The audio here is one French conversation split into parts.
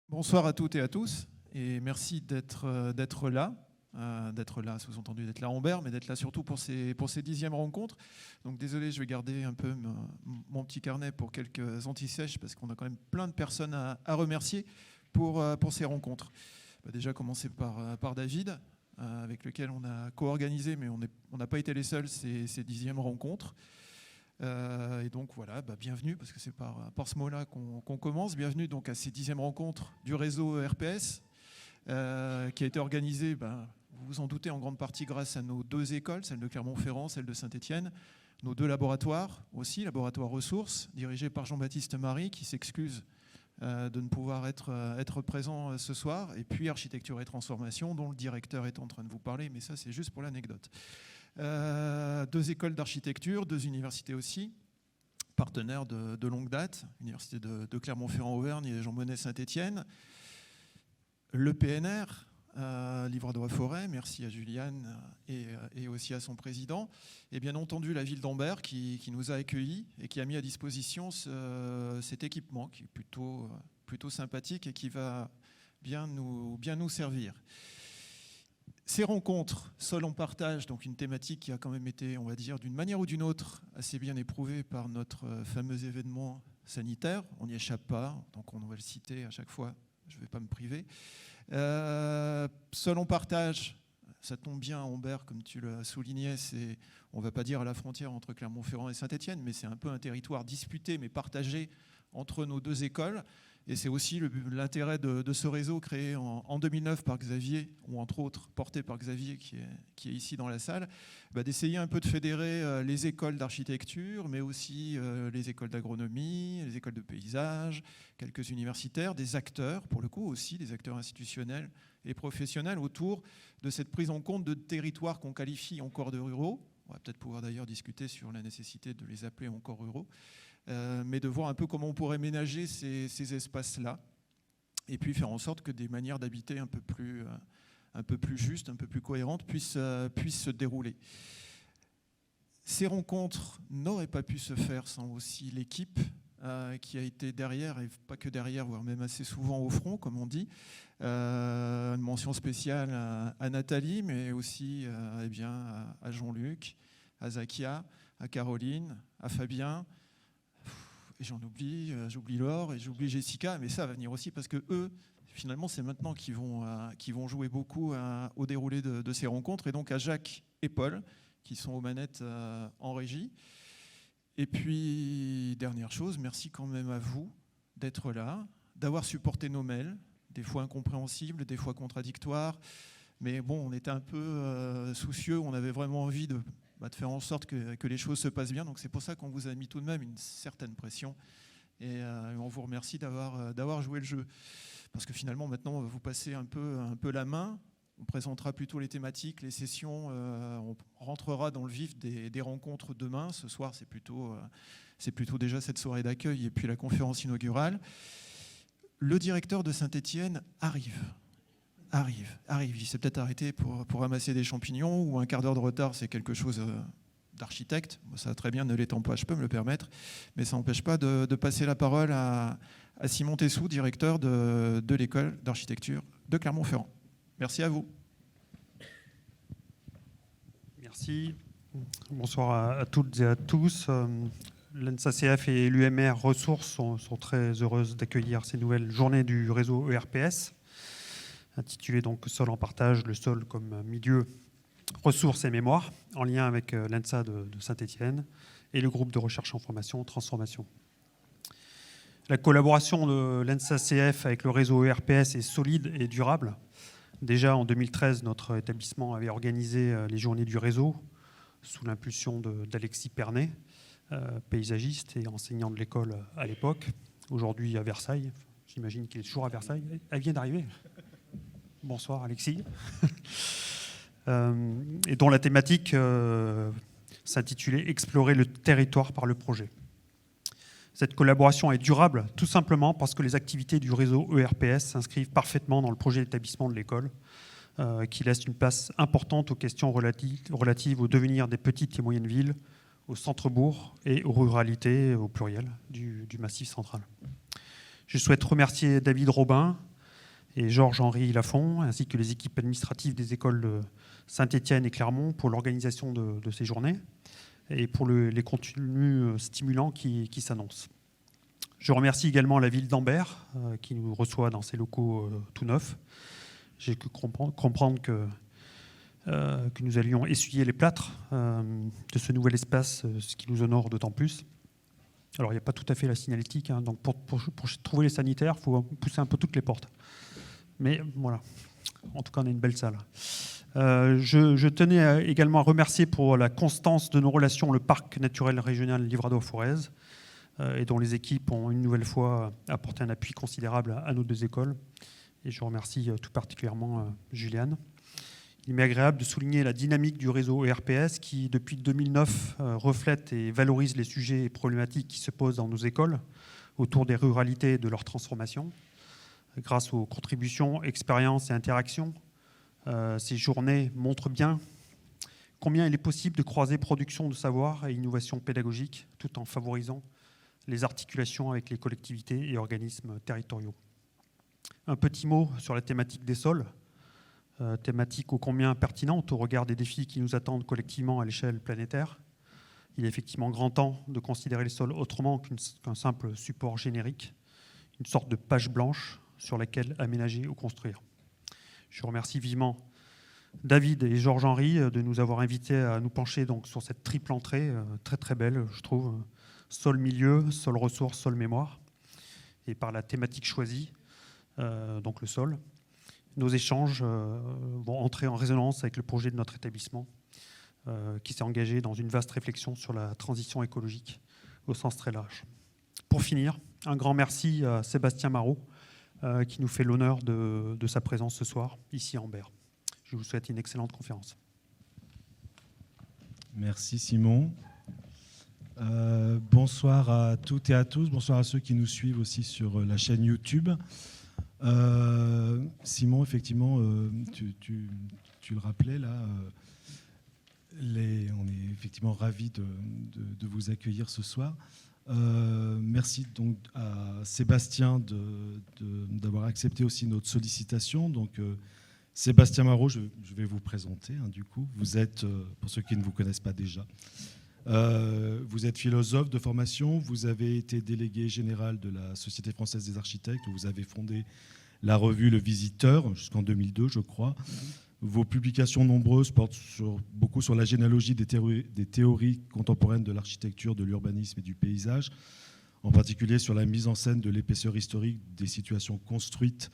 Bonsoir à toutes et à tous, et merci d'être là. D'être là, sous-entendu d'être là en Humbert, mais d'être là surtout pour ces 10e rencontres. Donc désolé, je vais garder un peu mon petit carnet pour quelques anti-sèches, parce qu'on a quand même plein de personnes à remercier pour ces rencontres. Déjà commencer par David, avec lequel on a co-organisé, mais on n'a pas été les seuls ces 10e rencontres. Et donc voilà, bienvenue, parce que c'est par ce mot-là qu'on commence. Bienvenue donc à ces 10e rencontres du réseau ERPS, qui a été organisée, vous vous en doutez, en grande partie grâce à nos 2 écoles, celle de Clermont-Ferrand, celle de Saint-Étienne, nos 2 laboratoires aussi, laboratoire ressources, dirigé par Jean-Baptiste Marie, qui s'excuse de ne pouvoir être présent ce soir, et puis architecture et transformation, dont le directeur est en train de vous parler, mais ça c'est juste pour l'anecdote. 2 écoles d'architecture, 2 universités aussi, partenaires de longue date, l'université de Clermont-Ferrand-Auvergne et Jean Monnet Saint-Étienne, le PNR, Livradois-Forêt, merci à Juliane et aussi à son président, et bien entendu la ville d'Humbert qui nous a accueillis et qui a mis à disposition cet équipement qui est plutôt sympathique et qui va bien nous servir. Ces rencontres, Sol en partage, donc une thématique qui a quand même été, on va dire, d'une manière ou d'une autre, assez bien éprouvée par notre fameux événement sanitaire. On n'y échappe pas, donc on va le citer à chaque fois, je ne vais pas me priver. Sol en partage, ça tombe bien à Humbert, comme tu l'as souligné, on ne va pas dire à la frontière entre Clermont-Ferrand et Saint-Étienne, mais c'est un peu un territoire disputé, mais partagé entre nos 2 écoles. Et c'est aussi l'intérêt de ce réseau créé en 2009 par Xavier, ou entre autres porté par Xavier qui est ici dans la salle, d'essayer un peu de fédérer les écoles d'architecture, mais aussi les écoles d'agronomie, les écoles de paysage, quelques universitaires, des acteurs, pour le coup aussi, des acteurs institutionnels et professionnels autour de cette prise en compte de territoires qu'on qualifie encore de ruraux. On va peut-être pouvoir d'ailleurs discuter sur la nécessité de les appeler encore ruraux. Mais de voir un peu comment on pourrait ménager ces espaces-là et puis faire en sorte que des manières d'habiter un peu plus justes, un peu plus cohérentes puissent se dérouler. Ces rencontres n'auraient pas pu se faire sans aussi l'équipe qui a été derrière, et pas que derrière, voire même assez souvent au front, comme on dit. Une mention spéciale à Nathalie, mais aussi à Jean-Luc, à Zakia, à Caroline, à Fabien. Et j'oublie Laure et j'oublie Jessica, mais ça va venir aussi parce que eux, finalement, c'est maintenant qu'ils vont jouer beaucoup au déroulé de ces rencontres. Et donc à Jacques et Paul, qui sont aux manettes en régie. Et puis, dernière chose, merci quand même à vous d'être là, d'avoir supporté nos mails, des fois incompréhensibles, des fois contradictoires. Mais bon, on était un peu soucieux, on avait vraiment envie de faire en sorte que les choses se passent bien. Donc c'est pour ça qu'on vous a mis tout de même une certaine pression. Et on vous remercie d'avoir joué le jeu. Parce que finalement, maintenant, on va vous passer un peu la main. On présentera plutôt les thématiques, les sessions. On rentrera dans le vif des rencontres demain. Ce soir, c'est plutôt déjà cette soirée d'accueil et puis la conférence inaugurale. Le directeur de Saint-Étienne arrive. Il s'est peut-être arrêté pour ramasser des champignons, ou un quart d'heure de retard, c'est quelque chose d'architecte. Ça, très bien, ne l'étant pas, je peux me le permettre, mais ça n'empêche pas de passer la parole à Simon Tessou, directeur de l'école d'architecture de Clermont-Ferrand. Merci à vous. Merci. Bonsoir à toutes et à tous. L'ENSACF et l'UMR Ressources sont très heureuses d'accueillir ces nouvelles journées du réseau ERPS, intitulé donc Sol en partage, le sol comme milieu, ressources et mémoire, en lien avec l'ENSA de Saint-Étienne et le groupe de recherche en formation transformation. La collaboration de l'ENSACF avec le réseau ERPS est solide et durable. Déjà en 2013, notre établissement avait organisé les journées du réseau sous l'impulsion d'Alexis Pernet, paysagiste et enseignant de l'école à l'époque, aujourd'hui à Versailles. J'imagine qu'il est toujours à Versailles. Elle vient d'arriver. Bonsoir Alexis. Et dont la thématique s'intitulait « Explorer le territoire par le projet ». Cette collaboration est durable tout simplement parce que les activités du réseau ERPS s'inscrivent parfaitement dans le projet d'établissement de l'école, qui laisse une place importante aux questions relatives au devenir des petites et moyennes villes, aux centres-bourgs et aux ruralités au pluriel du Massif central. Je souhaite remercier David Robin, et Georges-Henri Lafont, ainsi que les équipes administratives des écoles de Saint-Étienne et Clermont pour l'organisation de ces journées et pour les contenus stimulants qui s'annoncent. Je remercie également la ville d'Ambert qui nous reçoit dans ses locaux tout neufs. J'ai pu comprendre que nous allions essuyer les plâtres de ce nouvel espace, ce qui nous honore d'autant plus. Alors, il n'y a pas tout à fait la signalétique, hein, donc pour trouver les sanitaires, il faut pousser un peu toutes les portes. Mais voilà, en tout cas, on a une belle salle. Je tenais également à remercier pour la constance de nos relations le parc naturel régional Livradois-Forez, et dont les équipes ont une nouvelle fois apporté un appui considérable à nos deux écoles. Et je remercie tout particulièrement Juliane. Il m'est agréable de souligner la dynamique du réseau ERPS qui, depuis 2009, reflète et valorise les sujets et problématiques qui se posent dans nos écoles autour des ruralités et de leur transformation. Grâce aux contributions, expériences et interactions, ces journées montrent bien combien il est possible de croiser production de savoir et innovation pédagogique tout en favorisant les articulations avec les collectivités et organismes territoriaux. Un petit mot sur la thématique des sols, thématique ô combien pertinente au regard des défis qui nous attendent collectivement à l'échelle planétaire. Il est effectivement grand temps de considérer les sols autrement qu'un simple support générique, une sorte de page blanche sur laquelle aménager ou construire. Je remercie vivement David et Georges-Henri de nous avoir invités à nous pencher donc sur cette triple entrée, très très belle, je trouve, sol milieu, sol ressources, sol mémoire, et par la thématique choisie, donc le sol. Nos échanges vont entrer en résonance avec le projet de notre établissement qui s'est engagé dans une vaste réflexion sur la transition écologique au sens très large. Pour finir, un grand merci à Sébastien Marot qui nous fait l'honneur de sa présence ce soir, ici à Ambert. Je vous souhaite une excellente conférence. Merci Simon. Bonsoir à toutes et à tous. Bonsoir à ceux qui nous suivent aussi sur la chaîne YouTube. Simon, effectivement, tu le rappelais là, on est effectivement ravis de vous accueillir ce soir. Merci donc à Sébastien d'avoir accepté aussi notre sollicitation. Donc, Sébastien Marot, je vais vous présenter. Du coup, vous êtes, pour ceux qui ne vous connaissent pas déjà, vous êtes philosophe de formation, vous avez été délégué général de la Société française des architectes, où vous avez fondé la revue Le Visiteur jusqu'en 2002, je crois. Vos publications nombreuses portent beaucoup sur la généalogie des théories contemporaines de l'architecture, de l'urbanisme et du paysage, en particulier sur la mise en scène de l'épaisseur historique des situations construites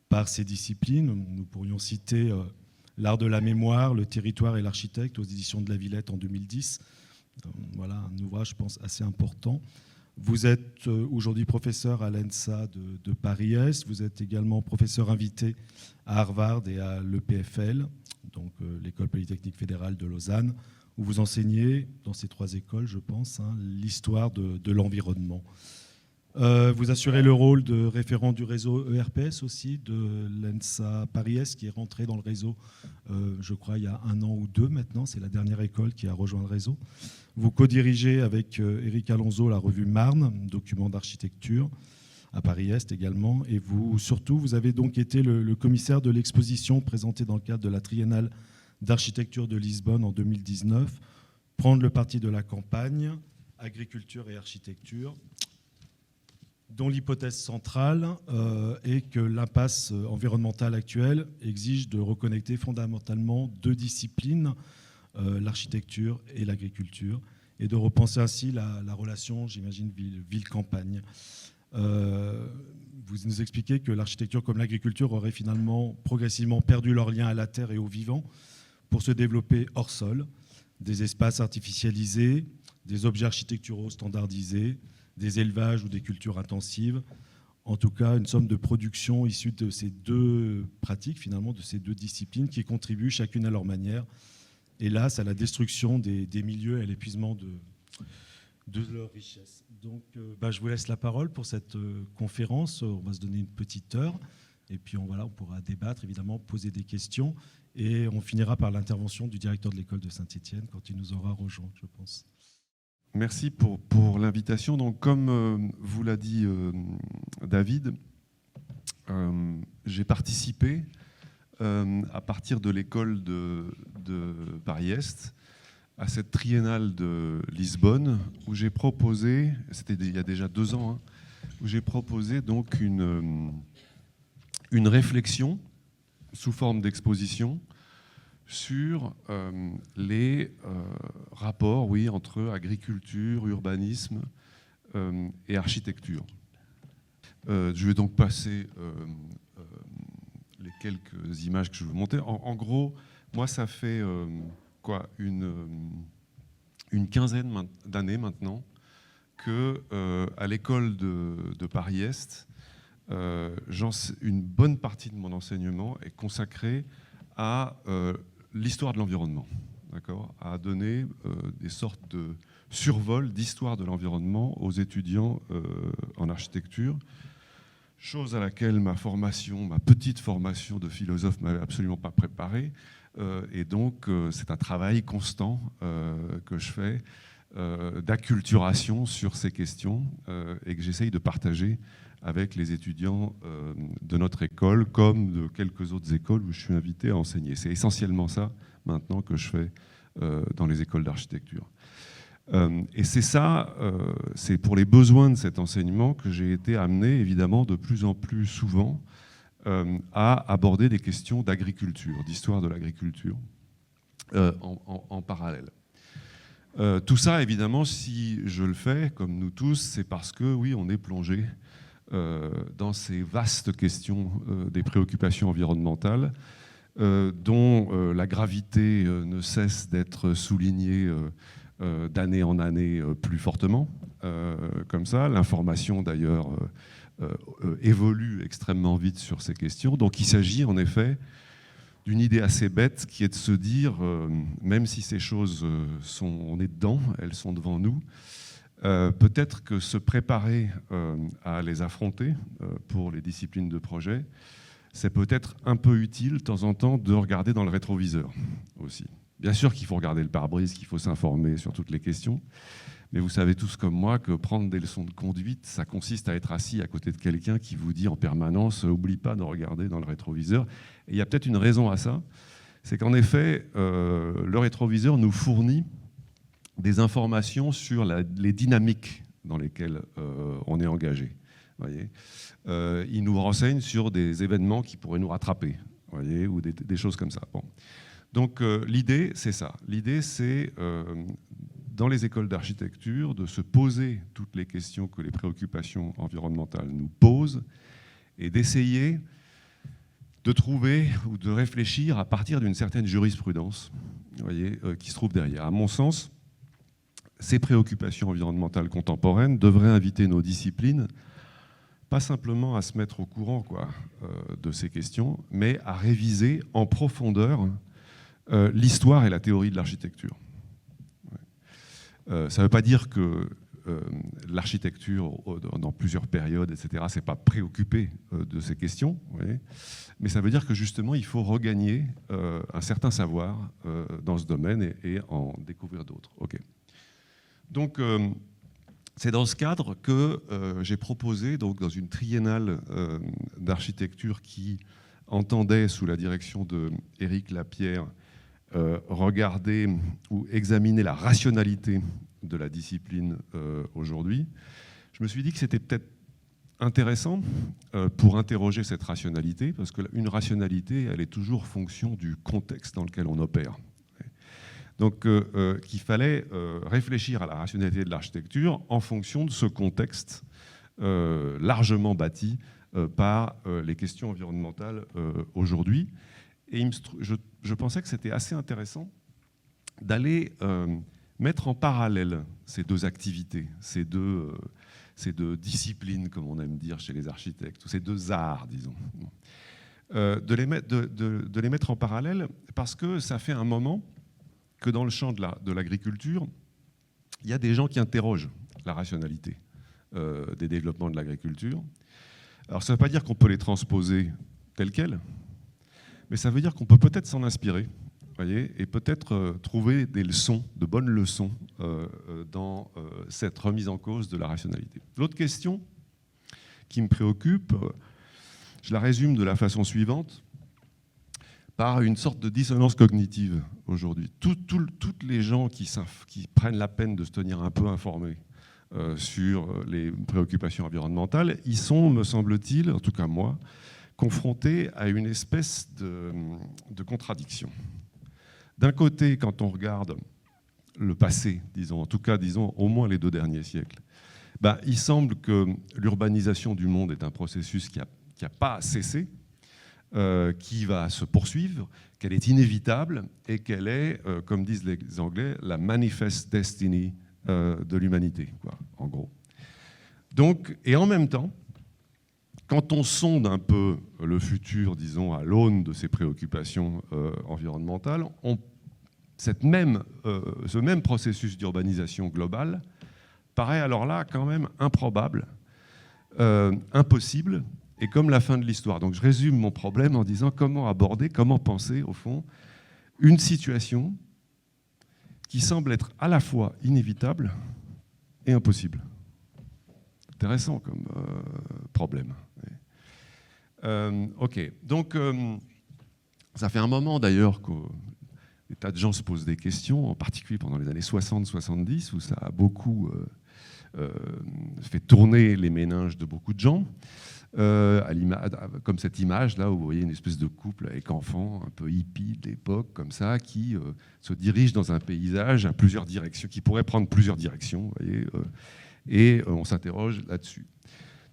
par ces disciplines. Nous pourrions citer L'art de la mémoire, Le territoire et l'architecte aux éditions de La Villette en 2010. Voilà un ouvrage, je pense, assez important. Vous êtes aujourd'hui professeur à l'ENSA de Paris-Est. Vous êtes également professeur invité à Harvard et à l'EPFL, donc l'École polytechnique fédérale de Lausanne, où vous enseignez, dans ces trois écoles, je pense, l'histoire de l'environnement. Vous assurez le rôle de référent du réseau ERPS aussi, de l'ENSA Paris-Est, qui est rentré dans le réseau, je crois, il y a 1 an ou 2 maintenant. C'est la dernière école qui a rejoint le réseau. Vous co-dirigez avec Éric Alonso la revue Marne, document d'architecture, à Paris-Est également. Et surtout, vous avez donc été le commissaire de l'exposition présentée dans le cadre de la Triennale d'architecture de Lisbonne en 2019, Prendre le parti de la campagne, agriculture et architecture, dont l'hypothèse centrale est que l'impasse environnementale actuelle exige de reconnecter fondamentalement 2 disciplines, l'architecture et l'agriculture, et de repenser ainsi la relation, j'imagine, ville-campagne. Vous nous expliquez que l'architecture comme l'agriculture auraient finalement progressivement perdu leur lien à la terre et au vivant pour se développer hors sol, des espaces artificialisés, des objets architecturaux standardisés, des élevages ou des cultures intensives. En tout cas, une somme de production issue de ces 2 pratiques, finalement, de ces 2 disciplines qui contribuent chacune à leur manière, hélas, à la destruction des milieux et à l'épuisement de leur richesse. Donc, je vous laisse la parole pour cette conférence. On va se donner une petite heure et puis on pourra débattre, évidemment, poser des questions et on finira par l'intervention du directeur de l'école de Saint-Étienne quand il nous aura rejoint, je pense. Merci pour l'invitation. Donc, comme vous l'a dit David, j'ai participé à partir de l'école de Paris-Est à cette triennale de Lisbonne où j'ai proposé, c'était il y a déjà 2 ans, hein, où j'ai proposé donc une réflexion sous forme d'exposition sur les rapports, oui, entre agriculture, urbanisme et architecture. Je vais donc passer les quelques images que je veux montrer. En gros, moi, ça fait une quinzaine d'années maintenant que à l'école de Paris-Est, une bonne partie de mon enseignement est consacrée à l'histoire de l'environnement, d'accord, à donner des sortes de survol d'histoire de l'environnement aux étudiants en architecture, chose à laquelle ma petite formation de philosophe m'avait absolument pas préparé. Et donc, c'est un travail constant que je fais d'acculturation sur ces questions et que j'essaye de partager avec les étudiants de notre école, comme de quelques autres écoles où je suis invité à enseigner. C'est essentiellement ça, maintenant, que je fais dans les écoles d'architecture. Et c'est ça, c'est pour les besoins de cet enseignement que j'ai été amené, évidemment, de plus en plus souvent à aborder des questions d'agriculture, d'histoire de l'agriculture, en parallèle. Tout ça, évidemment, si je le fais, comme nous tous, c'est parce que, oui, on est plongé dans ces vastes questions des préoccupations environnementales, dont la gravité ne cesse d'être soulignée d'année en année plus fortement, comme ça. L'information, d'ailleurs, évolue extrêmement vite sur ces questions. Donc il s'agit en effet d'une idée assez bête qui est de se dire, même si ces choses on est dedans, elles sont devant nous, peut-être que se préparer à les affronter pour les disciplines de projet, c'est peut-être un peu utile de temps en temps de regarder dans le rétroviseur aussi. Bien sûr qu'il faut regarder le pare-brise, qu'il faut s'informer sur toutes les questions, mais vous savez tous comme moi que prendre des leçons de conduite, ça consiste à être assis à côté de quelqu'un qui vous dit en permanence « oublie pas de regarder dans le rétroviseur ». Et il y a peut-être une raison à ça, c'est qu'en effet, le rétroviseur nous fournit des informations sur les dynamiques dans lesquelles on est engagé. Voyez, il nous renseigne sur des événements qui pourraient nous rattraper, voyez, ou des choses comme ça. Bon. Donc l'idée, c'est ça. L'idée, c'est dans les écoles d'architecture de se poser toutes les questions que les préoccupations environnementales nous posent et d'essayer de trouver ou de réfléchir à partir d'une certaine jurisprudence, voyez, qui se trouve derrière. À mon sens, ces préoccupations environnementales contemporaines devraient inviter nos disciplines pas simplement à se mettre au courant de ces questions, mais à réviser en profondeur l'histoire et la théorie de l'architecture. Ça ne veut pas dire que l'architecture, dans plusieurs périodes, etc., c'est pas préoccupé de ces questions, voyez, mais ça veut dire que justement, il faut regagner un certain savoir dans ce domaine et en découvrir d'autres. Okay. Donc, c'est dans ce cadre que j'ai proposé, donc, dans une triennale d'architecture qui entendait, sous la direction d'Éric Lapierre, regarder ou examiner la rationalité de la discipline aujourd'hui, je me suis dit que c'était peut-être intéressant pour interroger cette rationalité, parce qu'une rationalité, elle est toujours fonction du contexte dans lequel on opère. Donc qu'il fallait réfléchir à la rationalité de l'architecture en fonction de ce contexte largement bâti par les questions environnementales aujourd'hui. Et je pensais que c'était assez intéressant d'aller mettre en parallèle ces deux activités, ces deux disciplines, comme on aime dire chez les architectes, ou ces deux arts, disons. De les mettre en parallèle parce que ça fait un moment que dans le champ de l'agriculture, il y a des gens qui interrogent la rationalité des développements de l'agriculture. Alors ça ne veut pas dire qu'on peut les transposer tels quels, mais ça veut dire qu'on peut peut-être s'en inspirer, voyez, et peut-être trouver des leçons, de bonnes leçons dans cette remise en cause de la rationalité. L'autre question qui me préoccupe, je la résume de la façon suivante, par une sorte de dissonance cognitive aujourd'hui. Toutes les gens qui prennent la peine de se tenir un peu informés sur les préoccupations environnementales, ils sont, me semble-t-il, en tout cas moi, confrontés à une espèce de contradiction. D'un côté, quand on regarde le passé, disons, en tout cas, disons, au moins les 2 derniers siècles, il semble que l'urbanisation du monde est un processus qui n'a pas cessé, qui va se poursuivre, qu'elle est inévitable et qu'elle est, comme disent les Anglais, la manifest destiny de l'humanité, quoi, en gros. Donc, et en même temps, quand on sonde un peu le futur, disons, à l'aune de ces préoccupations environnementales, ce même processus d'urbanisation globale paraît alors là quand même improbable, impossible, et comme la fin de l'histoire. Donc je résume mon problème en disant comment aborder, comment penser, au fond, une situation qui semble être à la fois inévitable et impossible. Intéressant comme problème. Ok, donc ça fait un moment d'ailleurs que des tas de gens se posent des questions, en particulier pendant les années 60-70, où ça a beaucoup fait tourner les méninges de beaucoup de gens. Comme cette image là où vous voyez une espèce de couple avec enfants un peu hippie de l'époque comme ça qui se dirige dans un paysage à plusieurs directions, qui pourrait prendre plusieurs directions, vous voyez, et on s'interroge là-dessus.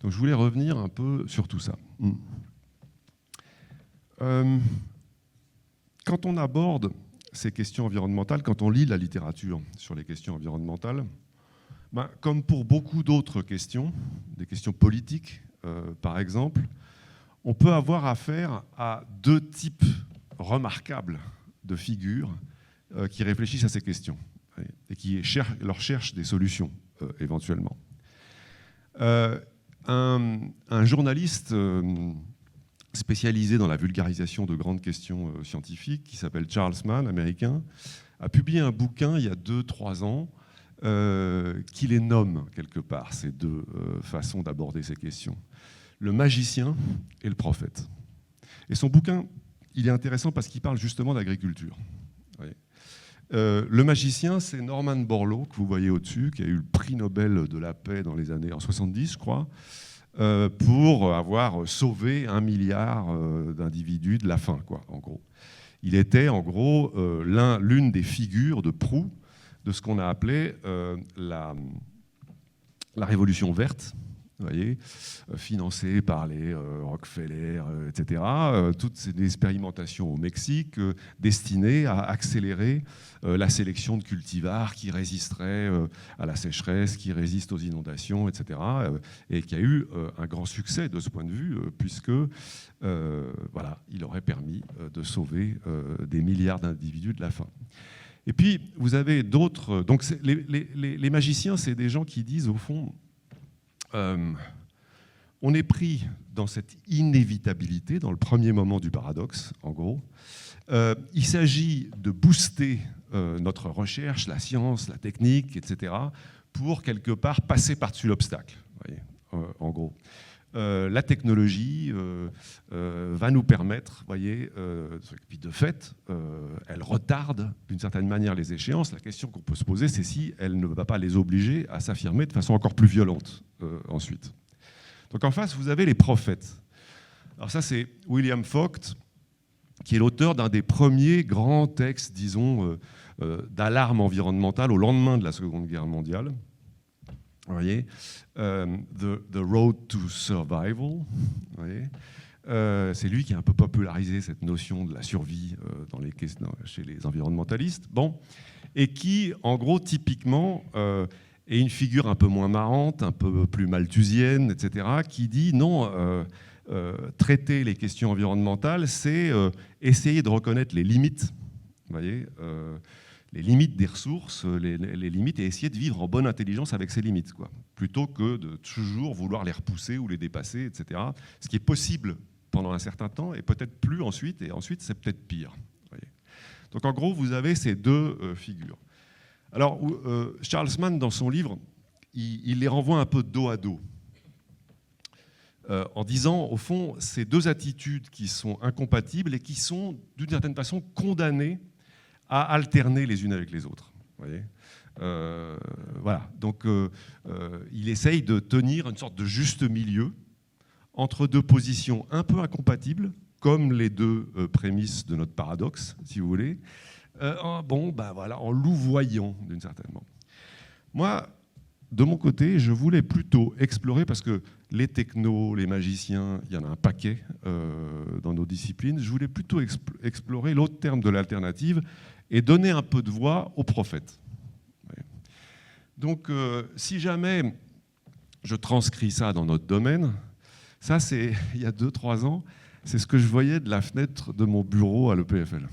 Donc je voulais revenir un peu sur tout ça. Quand on aborde ces questions environnementales, quand on lit la littérature sur les questions environnementales, comme pour beaucoup d'autres questions, des questions politiques, par exemple, on peut avoir affaire à 2 types remarquables de figures qui réfléchissent à ces questions et qui leur cherchent des solutions éventuellement. Un journaliste spécialisé dans la vulgarisation de grandes questions scientifiques, qui s'appelle Charles Mann, américain, a publié un bouquin il y a 2-3 ans qui les nomme quelque part, ces 2 façons d'aborder ces questions. Le magicien et le prophète. Et son bouquin, il est intéressant parce qu'il parle justement d'agriculture. Le magicien, c'est Norman Borlaug, que vous voyez au-dessus, qui a eu le prix Nobel de la paix dans les années 70, je crois, pour avoir sauvé 1 milliard d'individus de la faim, quoi, en gros. Il était, en gros, l'une des figures de proue de ce qu'on a appelé la révolution verte, vous voyez, financée par les Rockefeller, etc. Toutes ces expérimentations au Mexique destinées à accélérer la sélection de cultivars qui résisteraient à la sécheresse, qui résistent aux inondations, etc. Et qui a eu un grand succès de ce point de vue, puisque voilà, il aurait permis de sauver des milliards d'individus de la faim. Et puis, vous avez d'autres... Donc, les magiciens, c'est des gens qui disent, au fond, on est pris dans cette inévitabilité, dans le premier moment du paradoxe, en gros. Il s'agit de booster notre recherche, la science, la technique, etc., pour, quelque part, passer par-dessus l'obstacle, en gros. La technologie va nous permettre, voyez, puis de fait, elle retarde d'une certaine manière les échéances. La question qu'on peut se poser, c'est si elle ne va pas les obliger à s'affirmer de façon encore plus violente ensuite. Donc en face, vous avez les prophètes. Alors ça, c'est William Vogt, qui est l'auteur d'un des premiers grands textes, disons, d'alarme environnementale au lendemain de la Seconde Guerre mondiale. Vous voyez, The Road to Survival, vous voyez, c'est lui qui a un peu popularisé cette notion de la survie chez les environnementalistes. Bon, et qui, en gros, typiquement, est une figure un peu moins marrante, un peu plus malthusienne, etc., qui dit non, traiter les questions environnementales, c'est essayer de reconnaître les limites, vous voyez, les limites des ressources, les limites, et essayer de vivre en bonne intelligence avec ces limites, quoi, plutôt que de toujours vouloir les repousser ou les dépasser, etc. Ce qui est possible pendant un certain temps et peut-être plus ensuite, et ensuite c'est peut-être pire. Voyez. Donc en gros, vous avez ces 2 figures. Alors, Charles Mann, dans son livre, il les renvoie un peu dos à dos. en disant, au fond, ces deux attitudes qui sont incompatibles et qui sont, d'une certaine façon, condamnées à alterner les unes avec les autres. Vous voyez, voilà. Donc, il essaye de tenir une sorte de juste milieu entre deux positions un peu incompatibles, comme les deux prémices de notre paradoxe, si vous voulez, en louvoyant d'une certaine manière. Moi, de mon côté, je voulais plutôt explorer, parce que les technos, les magiciens, il y en a un paquet dans nos disciplines, je voulais plutôt explorer l'autre terme de l'alternative et donner un peu de voix aux prophètes. Donc, si jamais je transcris ça dans notre domaine, ça, c'est il y a 2-3 ans, c'est ce que je voyais de la fenêtre de mon bureau à l'EPFL.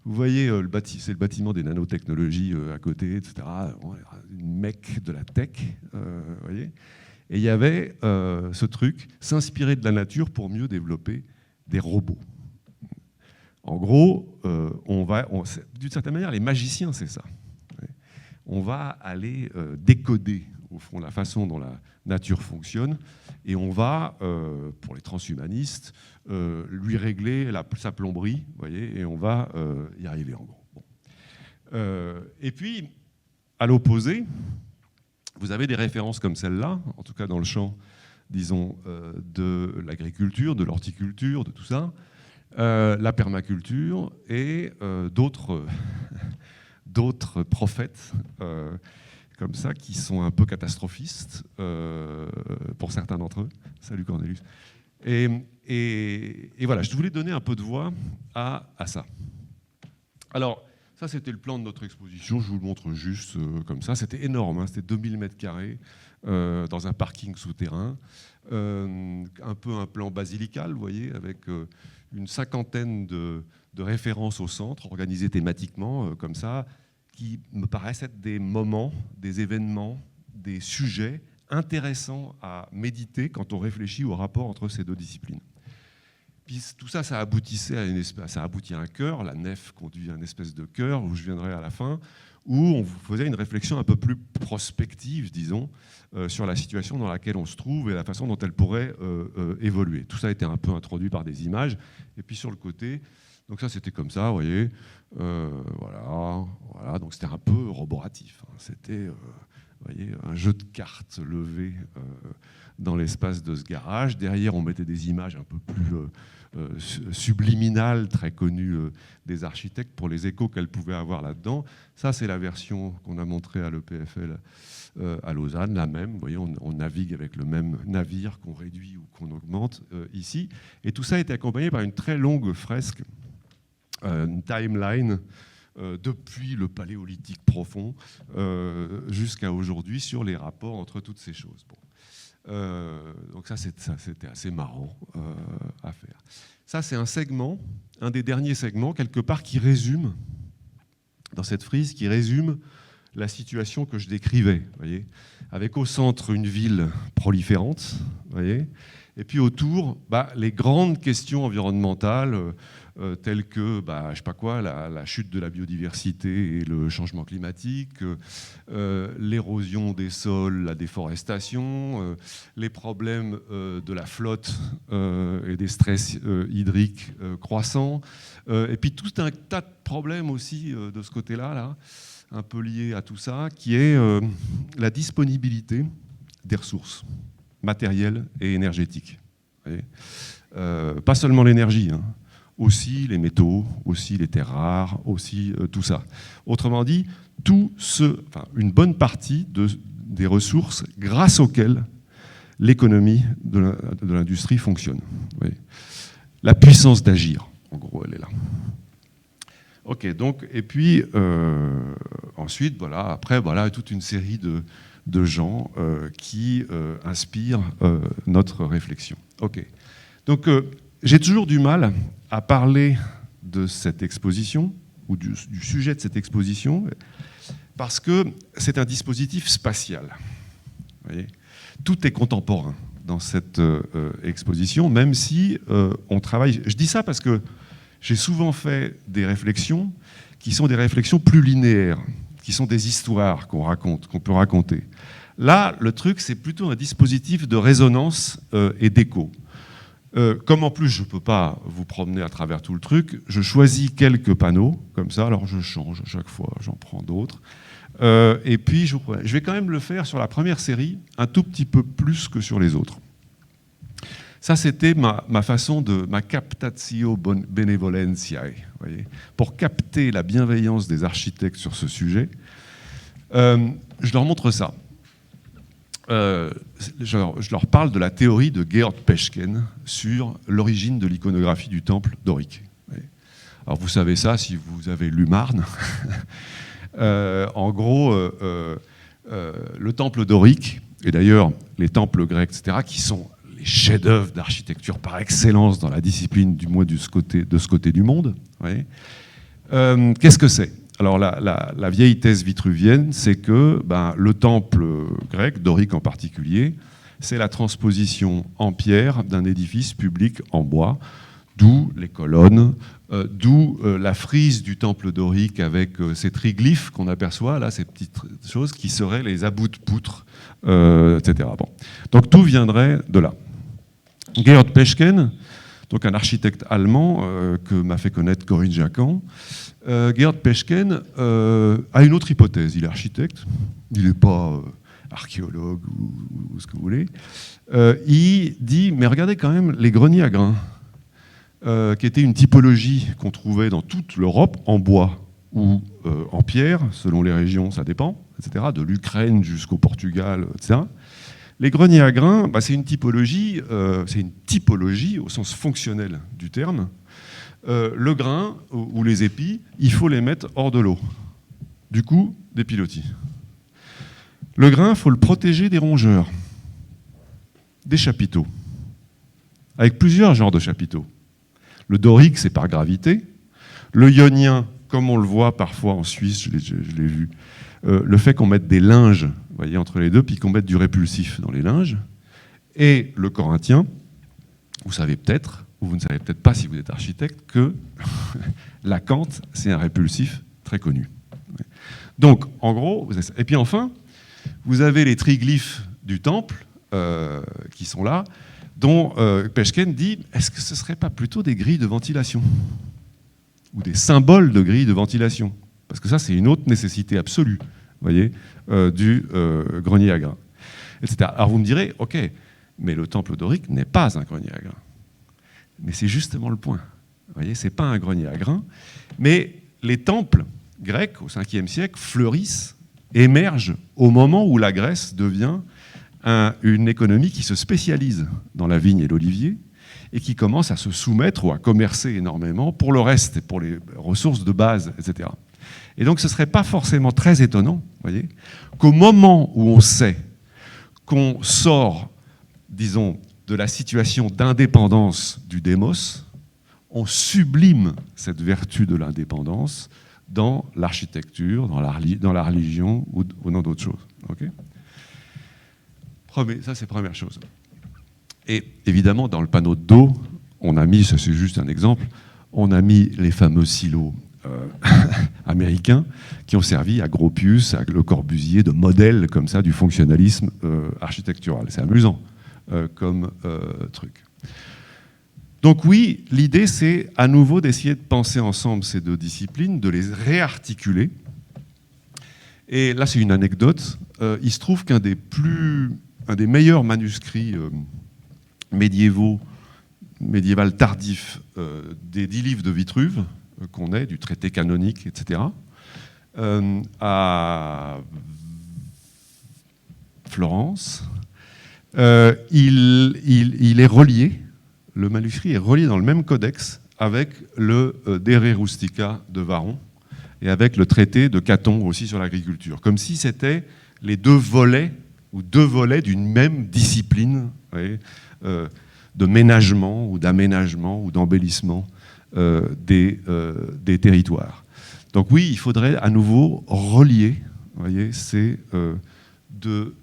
Vous voyez, c'est le bâtiment des nanotechnologies à côté, etc. Une mecque de la tech, voyez. Et il y avait ce truc, s'inspirer de la nature pour mieux développer des robots. En gros, d'une certaine manière, les magiciens, c'est ça. On va aller décoder, au fond, la façon dont la nature fonctionne, et on va, pour les transhumanistes, lui régler sa plomberie, voyez, et on va y arriver, en gros. Bon. Et puis, à l'opposé, vous avez des références comme celle-là, en tout cas dans le champ, disons, de l'agriculture, de l'horticulture, de tout ça, la permaculture et d'autres prophètes comme ça qui sont un peu catastrophistes pour certains d'entre eux. Salut Cornelius. Et voilà, je voulais donner un peu de voix à ça. Alors, ça, c'était le plan de notre exposition. Je vous le montre juste comme ça. C'était énorme, hein, c'était 2000 mètres carrés dans un parking souterrain. Un peu un plan basilical, vous voyez, avec une cinquantaine de références au centre, organisées thématiquement, comme ça, qui me paraissent être des moments, des événements, des sujets intéressants à méditer quand on réfléchit au rapport entre ces deux disciplines. Puis tout ça, ça aboutit à un chœur. La nef conduit à une espèce de chœur, où je viendrai à la fin, où on faisait une réflexion un peu plus prospective, disons, sur la situation dans laquelle on se trouve et la façon dont elle pourrait évoluer. Tout ça a été un peu introduit par des images. Et puis sur le côté, donc ça c'était comme ça, vous voyez, voilà, donc c'était un peu roboratif. Hein. C'était, vous voyez, un jeu de cartes levé dans l'espace de ce garage. Derrière, on mettait des images un peu plus subliminales, très connues des architectes pour les échos qu'elles pouvaient avoir là-dedans. Ça, c'est la version qu'on a montrée à l'EPFL à Lausanne, la même. Vous voyez, on navigue avec le même navire qu'on réduit ou qu'on augmente ici. Et tout ça a été accompagné par une très longue fresque, une timeline depuis le paléolithique profond jusqu'à aujourd'hui sur les rapports entre toutes ces choses. Bon. Donc ça, c'était assez marrant à faire. Ça, c'est un segment, un des derniers segments, quelque part, qui résume, dans cette frise, qui résume la situation que je décrivais, voyez, avec au centre une ville proliférante, voyez, et puis autour, les grandes questions environnementales telles que, je sais pas quoi, la chute de la biodiversité et le changement climatique, l'érosion des sols, la déforestation, les problèmes de la flotte et des stress hydriques croissants, et puis tout un tas de problèmes aussi de ce côté-là, là, un peu lié à tout ça, qui est la disponibilité des ressources matérielles et énergétiques. Pas seulement l'énergie, hein, aussi les métaux, aussi les terres rares, aussi tout ça. Autrement dit, une bonne partie des ressources grâce auxquelles l'économie de l'industrie fonctionne. La puissance d'agir, en gros, elle est là. Ok, donc, et puis ensuite, après, toute une série de gens qui inspirent notre réflexion. Ok, donc j'ai toujours du mal à parler de cette exposition ou du sujet de cette exposition parce que c'est un dispositif spatial. Vous voyez, tout est contemporain dans cette exposition, même si on travaille. Je dis ça parce que j'ai souvent fait des réflexions qui sont des réflexions plus linéaires, qui sont des histoires qu'on peut raconter, Là, le truc, c'est plutôt un dispositif de résonance et d'écho. Comme en plus je ne peux pas vous promener à travers tout le truc, je choisis quelques panneaux, comme ça, alors je change à chaque fois, j'en prends d'autres. Et puis je vais quand même le faire sur la première série, un tout petit peu plus que sur les autres. Ça, c'était ma façon de ma captatio benevolentiae, voyez, pour capter la bienveillance des architectes sur ce sujet. Je leur montre ça. Je leur parle de la théorie de Georg Peschken sur l'origine de l'iconographie du temple dorique. Alors vous savez ça si vous avez lu Marne. En gros, le temple dorique, et d'ailleurs les temples grecs, etc., qui sont les chefs-d'œuvre d'architecture par excellence dans la discipline, du moins de ce côté du monde. Qu'est-ce que c'est ? Alors la vieille thèse vitruvienne, c'est que le temple grec, dorique en particulier, c'est la transposition en pierre d'un édifice public en bois, d'où les colonnes, d'où la frise du temple dorique avec ces triglyphes qu'on aperçoit, là, ces petites choses qui seraient les abouts de poutres, etc. Bon. Donc tout viendrait de là. Georg Peschken, donc un architecte allemand que m'a fait connaître Corinne Jacquan, Georg Peschken a une autre hypothèse. Il est architecte, il n'est pas archéologue ou ce que vous voulez. Il dit, mais regardez quand même les greniers à grains, qui était une typologie qu'on trouvait dans toute l'Europe, en bois ou en pierre, selon les régions, ça dépend, etc., de l'Ukraine jusqu'au Portugal, etc. Les greniers à grains, c'est une typologie au sens fonctionnel du terme. Le grain ou les épis, il faut les mettre hors de l'eau. Du coup, des pilotis. Le grain, il faut le protéger des rongeurs, des chapiteaux, avec plusieurs genres de chapiteaux. Le dorique, c'est par gravité. Le ionien, comme on le voit parfois en Suisse, je l'ai vu, le fait qu'on mette des linges, vous voyez, entre les deux, puis qu'on mette du répulsif dans les linges. Et le corinthien, vous savez peut-être, ou vous ne savez peut-être pas si vous êtes architecte, que l'acanthe, c'est un répulsif très connu. Donc, en gros, et puis enfin, vous avez les triglyphes du temple qui sont là, dont Peschken dit, est-ce que ce ne serait pas plutôt des grilles de ventilation ou des symboles de grilles de ventilation? Parce que ça, c'est une autre nécessité absolue, voyez, du grenier à grains, etc. Alors vous me direz, ok, mais le temple dorique n'est pas un grenier à grains. Mais c'est justement le point. Vous voyez, ce n'est pas un grenier à grains, mais les temples grecs, au 5e siècle, fleurissent, émergent au moment où la Grèce devient une économie qui se spécialise dans la vigne et l'olivier et qui commence à se soumettre ou à commercer énormément pour le reste, pour les ressources de base, etc. Et donc ce ne serait pas forcément très étonnant, voyez, qu'au moment où on sait qu'on sort, disons, de la situation d'indépendance du démos, on sublime cette vertu de l'indépendance dans l'architecture, dans la religion ou dans d'autres choses. Okay, ça, c'est la première chose. Et évidemment, dans le panneau de dos, on a mis, ça c'est juste un exemple, on a mis les fameux silos américains qui ont servi à Gropius, à Le Corbusier, de modèle comme ça du fonctionnalisme architectural. C'est amusant comme truc. Donc oui, l'idée c'est à nouveau d'essayer de penser ensemble ces deux disciplines, de les réarticuler. Et là c'est une anecdote, il se trouve qu'un des meilleurs manuscrits médiéval tardif des 10 livres de Vitruve qu'on ait, du traité canonique, etc., à Florence, il est relié, le manuscrit est relié dans le même codex avec le De Re Rustica de Varron et avec le traité de Caton aussi sur l'agriculture, comme si c'était les deux volets d'une même discipline, vous voyez, de ménagement ou d'aménagement ou d'embellissement des territoires. Donc oui, il faudrait à nouveau relier, vous voyez, ces deux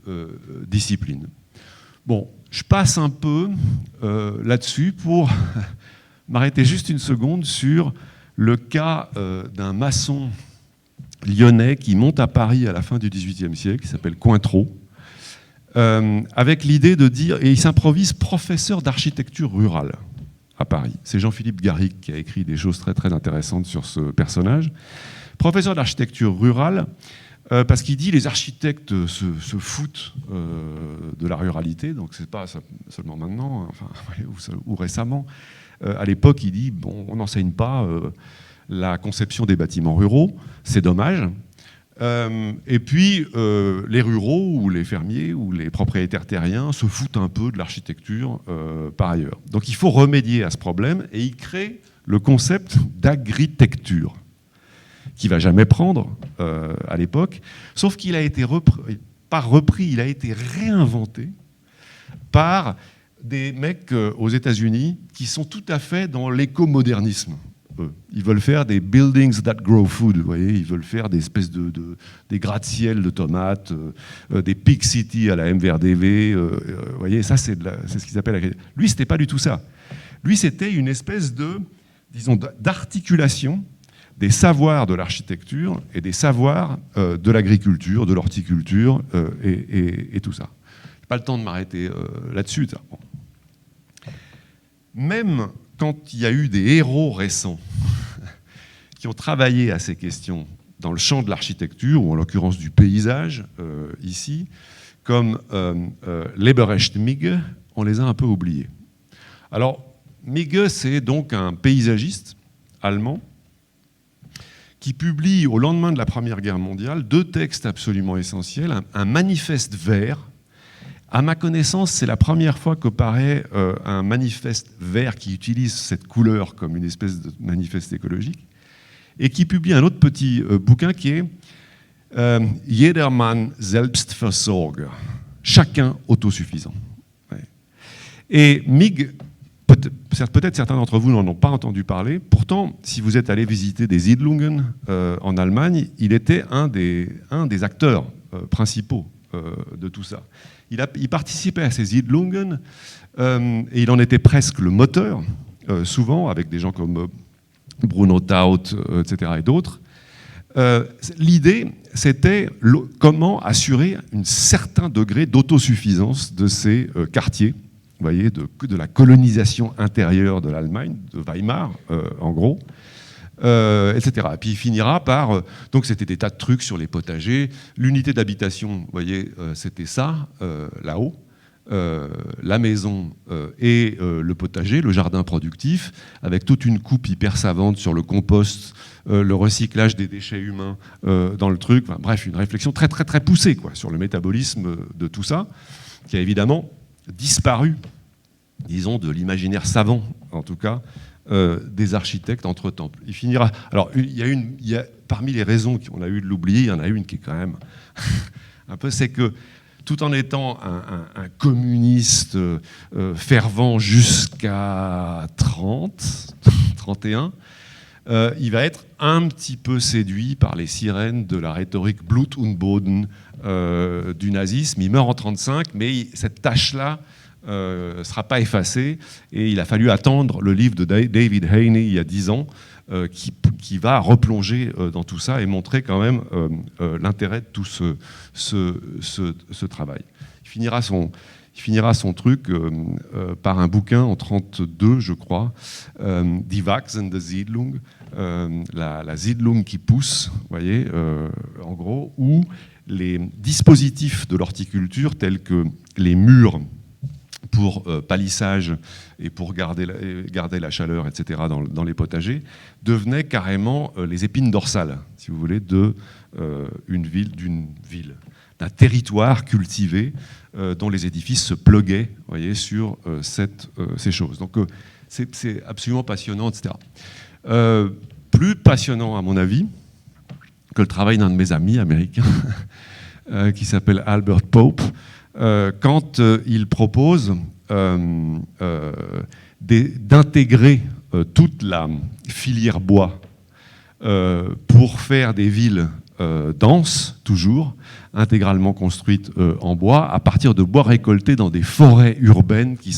disciplines. Bon, je passe un peu là-dessus pour m'arrêter juste une seconde sur le cas d'un maçon lyonnais qui monte à Paris à la fin du XVIIIe siècle, qui s'appelle Cointreau, avec l'idée de dire, et il s'improvise professeur d'architecture rurale à Paris. C'est Jean-Philippe Garrigue qui a écrit des choses très très intéressantes sur ce personnage. Professeur d'architecture rurale, parce qu'il dit les architectes se foutent de la ruralité, donc c'est pas seulement maintenant, enfin, ou récemment. À l'époque, il dit bon, on n'enseigne pas la conception des bâtiments ruraux, c'est dommage. Et puis, les ruraux ou les fermiers ou les propriétaires terriens se foutent un peu de l'architecture par ailleurs. Donc il faut remédier à ce problème et il crée le concept d'agritecture, qui ne va jamais prendre à l'époque, sauf qu'il a été repris, il a été réinventé par des mecs aux États-Unis qui sont tout à fait dans l'écomodernisme. Ils veulent faire des buildings that grow food, vous voyez, ils veulent faire des espèces des gratte-ciel de tomates, des Pig City à la MVRDV, vous voyez, ça c'est ce qu'ils appellent la... Lui, c'était pas du tout ça. Lui, c'était une espèce d'articulation des savoirs de l'architecture et des savoirs de l'agriculture, de l'horticulture et tout ça. Je n'ai pas le temps de m'arrêter là-dessus. Bon. Même quand il y a eu des héros récents qui ont travaillé à ces questions dans le champ de l'architecture, ou en l'occurrence du paysage, ici, comme Leberecht Migge, on les a un peu oubliés. Alors, Migge, c'est donc un paysagiste allemand qui publie au lendemain de la Première Guerre mondiale 2 textes absolument essentiels, un manifeste vert. À ma connaissance, c'est la première fois que paraît un manifeste vert qui utilise cette couleur comme une espèce de manifeste écologique, et qui publie un autre petit bouquin qui est Jedermann Selbstversorger, chacun autosuffisant. Ouais. Et Migge, peut-être certains d'entre vous n'en ont pas entendu parler, pourtant, si vous êtes allé visiter des Siedlungen en Allemagne, il était un des acteurs principaux de tout ça. Il participait à ces Siedlungen et il en était presque le moteur, souvent avec des gens comme Bruno Taut, etc. et d'autres. L'idée, c'était comment assurer un certain degré d'autosuffisance de ces quartiers, vous voyez, de la colonisation intérieure de l'Allemagne, de Weimar, en gros. Etc. Et puis il finira par... donc c'était des tas de trucs sur les potagers. L'unité d'habitation, vous voyez, c'était ça, là-haut. La maison et le potager, le jardin productif, avec toute une coupe hyper savante sur le compost, le recyclage des déchets humains dans le truc. Enfin, bref, une réflexion très très très poussée quoi, sur le métabolisme de tout ça, qui a évidemment disparu, disons, de l'imaginaire savant, en tout cas, des architectes entre-temps. Il finira... Alors, il y a, parmi les raisons qu'on a eu de l'oublier, il y en a une qui est quand même un peu, c'est que tout en étant un communiste fervent jusqu'à 31, il va être un petit peu séduit par les sirènes de la rhétorique Blut und Boden du nazisme. Il meurt en 1935, mais cette tâche-là ne sera pas effacée. Et il a fallu attendre le livre de David Haney il y a 10 ans, qui va replonger dans tout ça et montrer quand même l'intérêt de tout ce travail. Il finira son truc par un bouquin en 1932, je crois, Die wachsende Siedlung, la Siedlung qui pousse, vous voyez, en gros, où les dispositifs de l'horticulture tels que les murs pour palissage et pour garder la chaleur, etc., dans les potagers, devenaient carrément les épines dorsales, si vous voulez, d'une ville, d'un territoire cultivé dont les édifices se pluguaient, vous voyez, sur ces choses. Donc c'est absolument passionnant, etc. Plus passionnant, à mon avis, que le travail d'un de mes amis américains, qui s'appelle Albert Pope, quand il propose d'intégrer toute la filière bois pour faire des villes denses, toujours, intégralement construites en bois, à partir de bois récoltés dans des forêts urbaines qui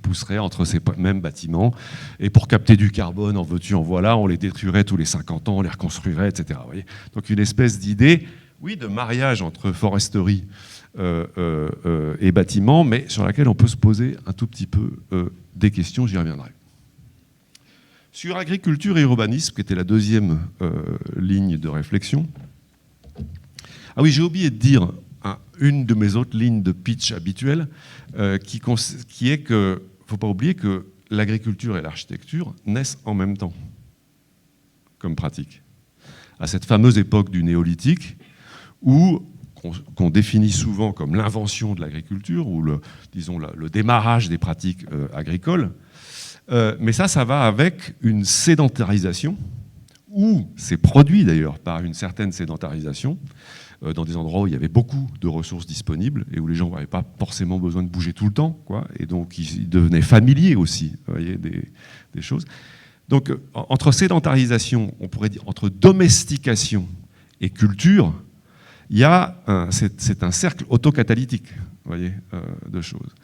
pousseraient entre ces mêmes bâtiments. Et pour capter du carbone, en veux-tu, en voilà, on les détruirait tous les 50 ans, on les reconstruirait, etc. Vous voyez, donc une espèce d'idée oui, de mariage entre foresterie et bâtiment, mais sur laquelle on peut se poser un tout petit peu des questions, j'y reviendrai. Sur agriculture et urbanisme, qui était la deuxième ligne de réflexion. Ah oui, j'ai oublié de dire une de mes autres lignes de pitch habituelles, qui est que, il ne faut pas oublier que l'agriculture et l'architecture naissent en même temps, comme pratique. À cette fameuse époque du néolithique, où qu'on définit souvent comme l'invention de l'agriculture, ou disons le démarrage des pratiques agricoles, mais ça va avec une sédentarisation, ou c'est produit d'ailleurs par une certaine sédentarisation, dans des endroits où il y avait beaucoup de ressources disponibles et où les gens n'avaient pas forcément besoin de bouger tout le temps, quoi, et donc ils devenaient familiers aussi, vous voyez, des choses. Donc entre sédentarisation, on pourrait dire entre domestication et culture, il y a c'est un cercle autocatalytique, vous voyez, de choses.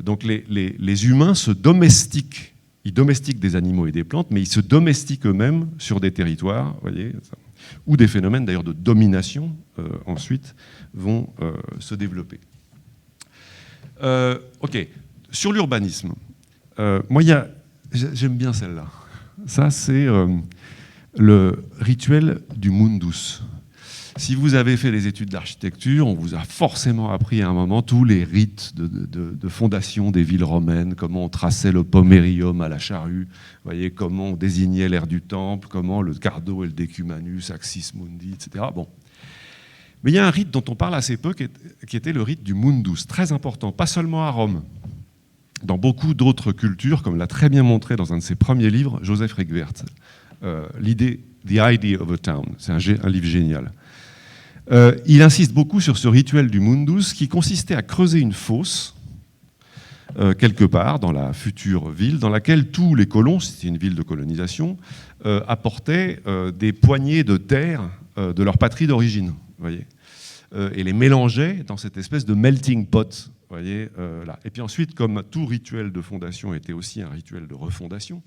Donc les humains se domestiquent, ils domestiquent des animaux et des plantes, mais ils se domestiquent eux-mêmes sur des territoires, vous voyez, où des phénomènes d'ailleurs de domination ensuite vont se développer. Ok, sur l'urbanisme, moi j'aime bien celle-là. Ça c'est le rituel du mundus. Si vous avez fait les études d'architecture, on vous a forcément appris à un moment tous les rites de fondation des villes romaines, comment on traçait le pomerium à la charrue, voyez, comment on désignait l'aire du temple, comment le cardo et le decumanus, axis mundi, etc. Bon. Mais il y a un rite dont on parle assez peu, qui était le rite du mundus, très important, pas seulement à Rome. Dans beaucoup d'autres cultures, comme l'a très bien montré dans un de ses premiers livres, Joseph Rigvert, The Idea of a Town, c'est un livre génial. Il insiste beaucoup sur ce rituel du mundus qui consistait à creuser une fosse quelque part dans la future ville dans laquelle tous les colons, c'était une ville de colonisation, apportaient des poignées de terre de leur patrie d'origine, voyez, et les mélangeaient dans cette espèce de melting pot, voyez, là. Et puis ensuite, comme tout rituel de fondation était aussi un rituel de refondation,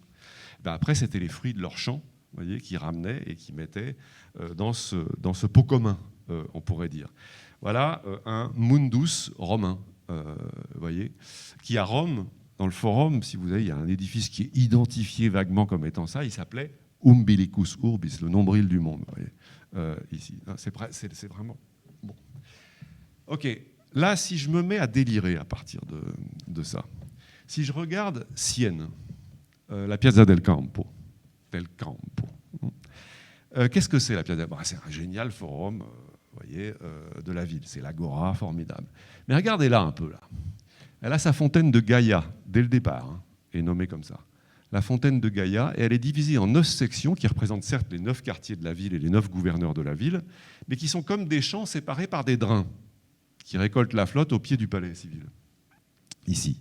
ben après c'était les fruits de leur champ, voyez, qui ramenaient et qui mettaient dans ce pot commun. On pourrait dire. Voilà un mundus romain, voyez, qui à Rome, dans le forum, si vous avez, il y a un édifice qui est identifié vaguement comme étant ça, il s'appelait Umbilicus Urbis, le nombril du monde, voyez, ici. C'est vraiment bon. Ok, là, si je me mets à délirer à partir de ça, si je regarde Sienne, la Piazza del Campo, qu'est-ce que c'est la Piazza del Campo? C'est un génial forum, voyez, de la ville. C'est l'agora, formidable. Mais regardez là un peu. Là. Elle a sa fontaine de Gaïa, dès le départ, hein, est nommée comme ça. La fontaine de Gaïa, et elle est divisée en 9 sections qui représentent certes les 9 quartiers de la ville et les 9 gouverneurs de la ville, mais qui sont comme des champs séparés par des drains qui récoltent la flotte au pied du palais civil, ici.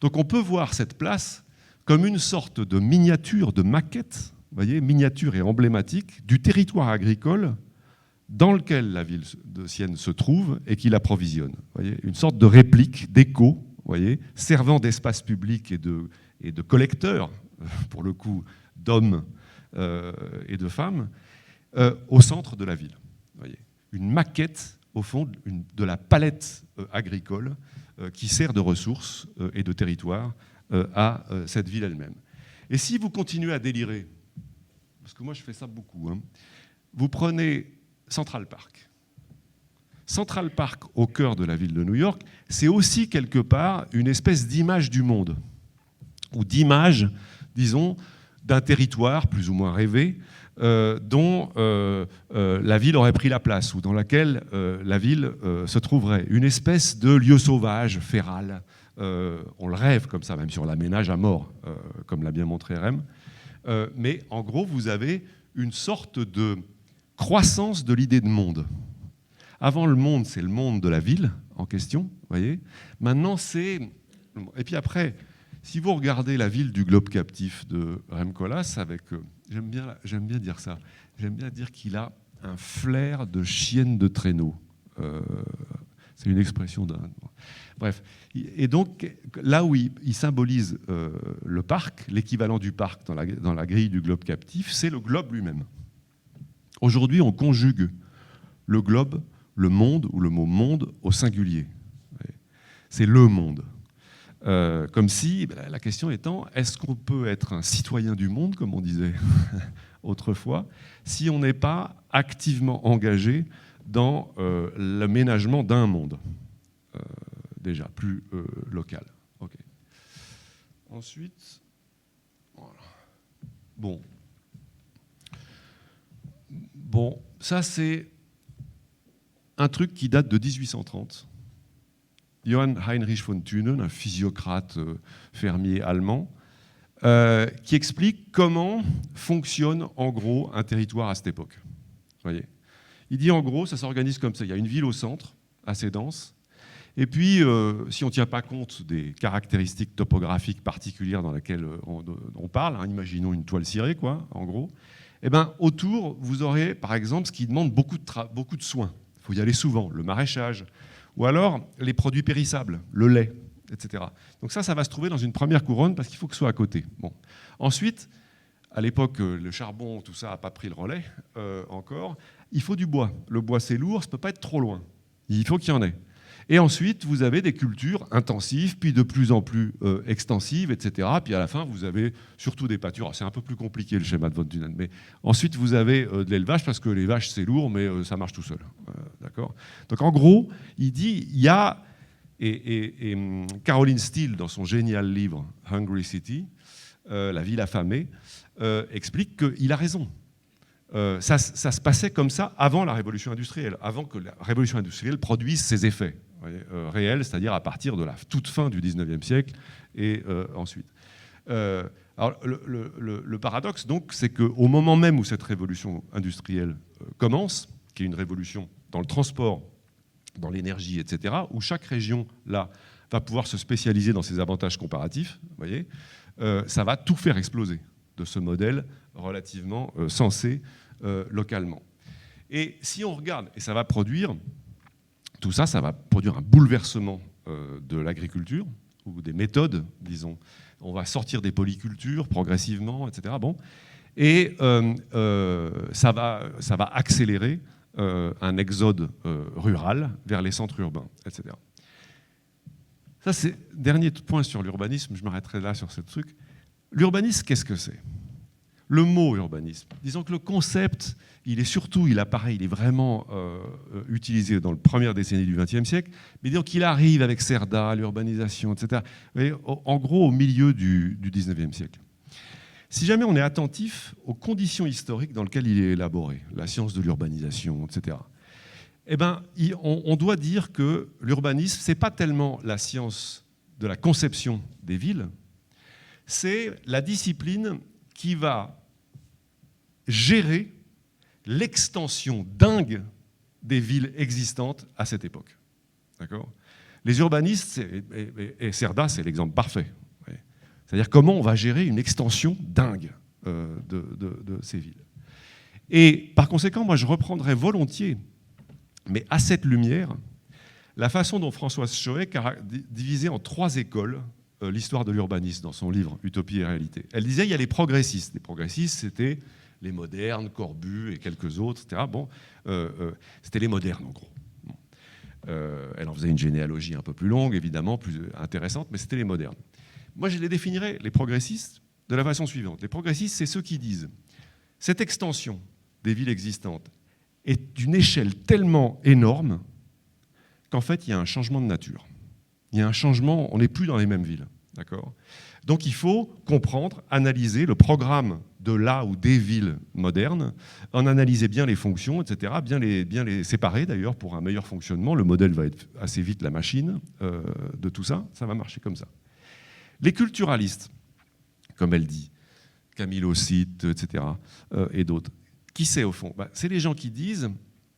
Donc on peut voir cette place comme une sorte de miniature, de maquette, voyez, miniature et emblématique du territoire agricole dans lequel la ville de Sienne se trouve et qui l'approvisionne. Une sorte de réplique, d'écho, servant d'espace public et de collecteur, pour le coup, d'hommes et de femmes, au centre de la ville. Une maquette, au fond, de la palette agricole qui sert de ressources et de territoire à cette ville elle-même. Et si vous continuez à délirer, parce que moi je fais ça beaucoup, hein, vous prenez Central Park. Central Park, au cœur de la ville de New York, c'est aussi quelque part une espèce d'image du monde, ou d'image, disons, d'un territoire plus ou moins rêvé, dont la ville aurait pris la place, ou dans laquelle la ville se trouverait. Une espèce de lieu sauvage, féral. On le rêve comme ça, même sur l'aménage à mort, comme l'a bien montré Rem. Mais en gros, vous avez une sorte de croissance de l'idée de monde. Avant, le monde, c'est le monde de la ville en question, voyez. Maintenant, c'est... Et puis après, si vous regardez la ville du globe captif de Rem Koolhaas, avec... J'aime bien dire ça. J'aime bien dire qu'il a un flair de chienne de traîneau. C'est une expression d'un... Bref. Et donc, là où il symbolise le parc, l'équivalent du parc dans la grille du globe captif, c'est le globe lui-même. Aujourd'hui, on conjugue le globe, le monde, ou le mot monde au singulier. C'est le monde. Comme si, la question étant, est-ce qu'on peut être un citoyen du monde, comme on disait autrefois, si on n'est pas activement engagé dans l'aménagement d'un monde, déjà plus local. Okay. Ensuite, voilà. Bon, ça c'est un truc qui date de 1830. Johann Heinrich von Thünen, un physiocrate fermier allemand, qui explique comment fonctionne en gros un territoire à cette époque. Voyez. Il dit en gros, ça s'organise comme ça. Il y a une ville au centre, assez dense, et puis si on ne tient pas compte des caractéristiques topographiques particulières dans lesquelles on parle, hein, imaginons une toile cirée, quoi, en gros, eh ben, autour, vous aurez par exemple ce qui demande beaucoup de soins. Il faut y aller souvent, le maraîchage, ou alors les produits périssables, le lait, etc. Donc ça va se trouver dans une première couronne parce qu'il faut que ce soit à côté. Bon. Ensuite, à l'époque, le charbon, tout ça n'a pas pris le relais encore. Il faut du bois. Le bois, c'est lourd, ça ne peut pas être trop loin. Il faut qu'il y en ait. Et ensuite, vous avez des cultures intensives, puis de plus en plus extensives, etc. Puis à la fin, vous avez surtout des pâtures. C'est un peu plus compliqué le schéma de von Thünen. Mais ensuite, vous avez de l'élevage, parce que les vaches, c'est lourd, mais ça marche tout seul. D'accord ? Donc en gros, il dit, il y a... Et Caroline Steele, dans son génial livre « Hungry City », La ville affamée, explique qu'il a raison. Ça se passait comme ça avant la révolution industrielle, avant que la révolution industrielle produise ses effets réels, c'est-à-dire à partir de la toute fin du 19e siècle et ensuite. Alors, le paradoxe, donc, c'est qu'au moment même où cette révolution industrielle commence, qui est une révolution dans le transport, dans l'énergie, etc., où chaque région là, va pouvoir se spécialiser dans ses avantages comparatifs, vous voyez, ça va tout faire exploser de ce modèle relativement sensé localement. Et si on regarde, et ça va produire, tout ça, ça va produire un bouleversement de l'agriculture, ou des méthodes, disons. On va sortir des polycultures progressivement, etc. Bon. Et ça va accélérer un exode rural vers les centres urbains, etc. Ça, c'est dernier point sur l'urbanisme, je m'arrêterai là sur ce truc. L'urbanisme, qu'est-ce que c'est ? Le mot urbanisme, disons que le concept, il est vraiment utilisé dans la première décennie du XXe siècle, mais disons qu'il arrive avec Cerda, l'urbanisation, etc. Vous voyez, en gros, au milieu du XIXe siècle. Si jamais on est attentif aux conditions historiques dans lesquelles il est élaboré, la science de l'urbanisation, etc., eh ben, on doit dire que l'urbanisme, ce n'est pas tellement la science de la conception des villes, c'est la discipline qui va gérer l'extension dingue des villes existantes à cette époque. D'accord ? Les urbanistes, et Cerda, c'est l'exemple parfait. C'est-à-dire comment on va gérer une extension dingue de ces villes. Et par conséquent, moi, je reprendrais volontiers, mais à cette lumière, la façon dont Françoise Choët a divisé en 3 écoles l'histoire de l'urbanisme dans son livre « Utopie et réalité ». Elle disait il y a les progressistes. Les progressistes, c'était les modernes, Corbu et quelques autres, etc. Bon, c'était les modernes, en gros. Bon. Elle en faisait une généalogie un peu plus longue, évidemment, plus intéressante, mais c'était les modernes. Moi, je les définirais, les progressistes, de la façon suivante. Les progressistes, c'est ceux qui disent cette extension des villes existantes est d'une échelle tellement énorme qu'en fait, il y a un changement de nature. Il y a un changement, on n'est plus dans les mêmes villes. D'accord ? Donc il faut comprendre, analyser le programme de la ou des villes modernes, en analyser bien les fonctions, etc., bien les séparer d'ailleurs pour un meilleur fonctionnement. Le modèle va être assez vite la machine de tout ça, ça va marcher comme ça. Les culturalistes, comme elle dit, Camille Ossite, etc., et d'autres, qui c'est au fond ? C'est les gens qui disent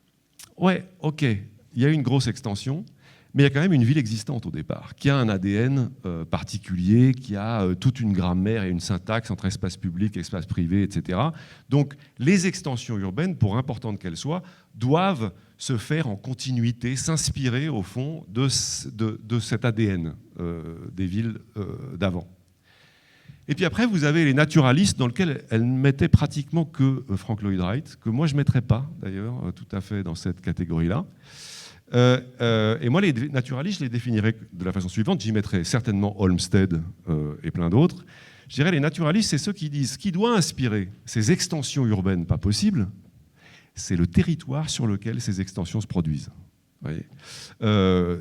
« Ouais, ok, il y a une grosse extension, mais il y a quand même une ville existante au départ, qui a un ADN particulier, qui a toute une grammaire et une syntaxe entre espace public, espace privé, etc. Donc les extensions urbaines, pour importantes qu'elles soient, doivent se faire en continuité, s'inspirer au fond de cet ADN des villes d'avant. Et puis après, vous avez les naturalistes dans lesquels elle ne mettait pratiquement que Frank Lloyd Wright, que moi je ne mettrais pas d'ailleurs tout à fait dans cette catégorie-là. Et moi, les naturalistes, je les définirais de la façon suivante. J'y mettrais certainement Olmsted et plein d'autres. Je dirais les naturalistes, c'est ceux qui disent ce qui doit inspirer ces extensions urbaines pas possibles, c'est le territoire sur lequel ces extensions se produisent. Voyez,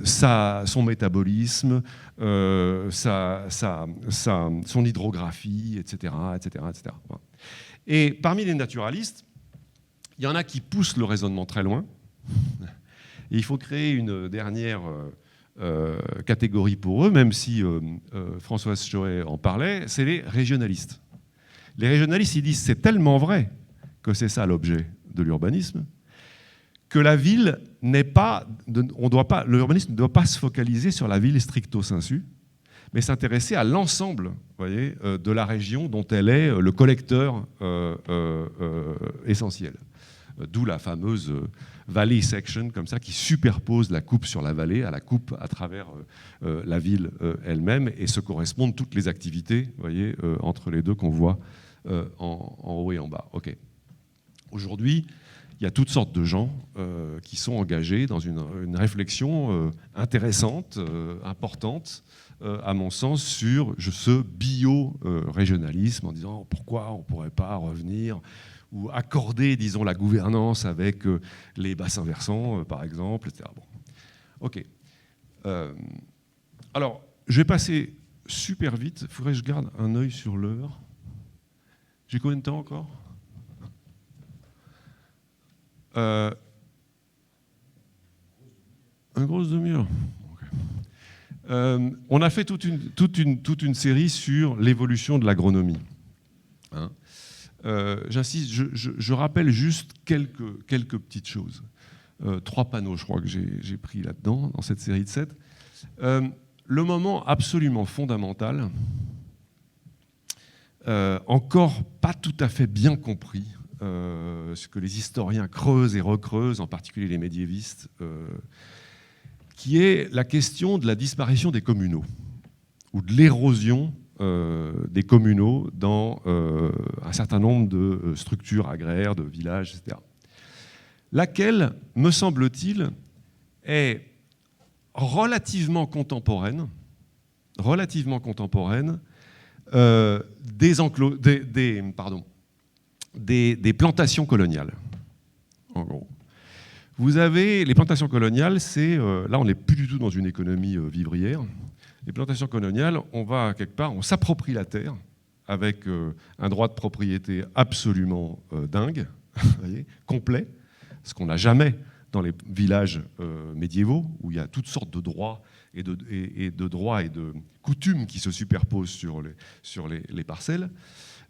son métabolisme, son hydrographie, etc., etc., etc. Et parmi les naturalistes, il y en a qui poussent le raisonnement très loin. Et il faut créer une dernière catégorie pour eux, même si Françoise Choët en parlait, c'est les régionalistes. Les régionalistes, ils disent c'est tellement vrai que c'est ça l'objet de l'urbanisme, que la ville n'est pas, l'urbanisme ne doit pas se focaliser sur la ville stricto sensu, mais s'intéresser à l'ensemble, voyez, de la région dont elle est le collecteur essentiel. D'où la fameuse valley section, comme ça, qui superpose la coupe sur la vallée à la coupe à travers la ville elle-même, et se correspondent toutes les activités, voyez, entre les deux qu'on voit en haut et en bas. Okay. Aujourd'hui, il y a toutes sortes de gens qui sont engagés dans une réflexion intéressante, importante, à mon sens, sur ce bio-régionalisme, en disant pourquoi on ne pourrait pas revenir ou accorder, disons, la gouvernance avec les bassins versants, par exemple, etc. Bon. OK. Alors, je vais passer super vite. Il faudrait que je garde un œil sur l'heure. J'ai combien de temps encore ? Un grosse demi-heure. Okay. On a fait toute une série sur l'évolution de l'agronomie. Hein. J'insiste, je rappelle juste quelques petites choses. 3 panneaux, je crois que j'ai pris là-dedans, dans cette série de 7. Le moment absolument fondamental, encore pas tout à fait bien compris, ce que les historiens creusent et recreusent, en particulier les médiévistes, qui est la question de la disparition des communaux, ou de l'érosion des communaux dans un certain nombre de structures agraires, de villages, etc. Laquelle, me semble-t-il, est relativement contemporaine des plantations coloniales, en gros. Vous avez les plantations coloniales, là on n'est plus du tout dans une économie vivrière. Les plantations coloniales, on va quelque part, on s'approprie la terre avec un droit de propriété absolument dingue, voyez, complet, ce qu'on n'a jamais dans les villages médiévaux, où il y a toutes sortes de droits et de coutumes qui se superposent sur les parcelles.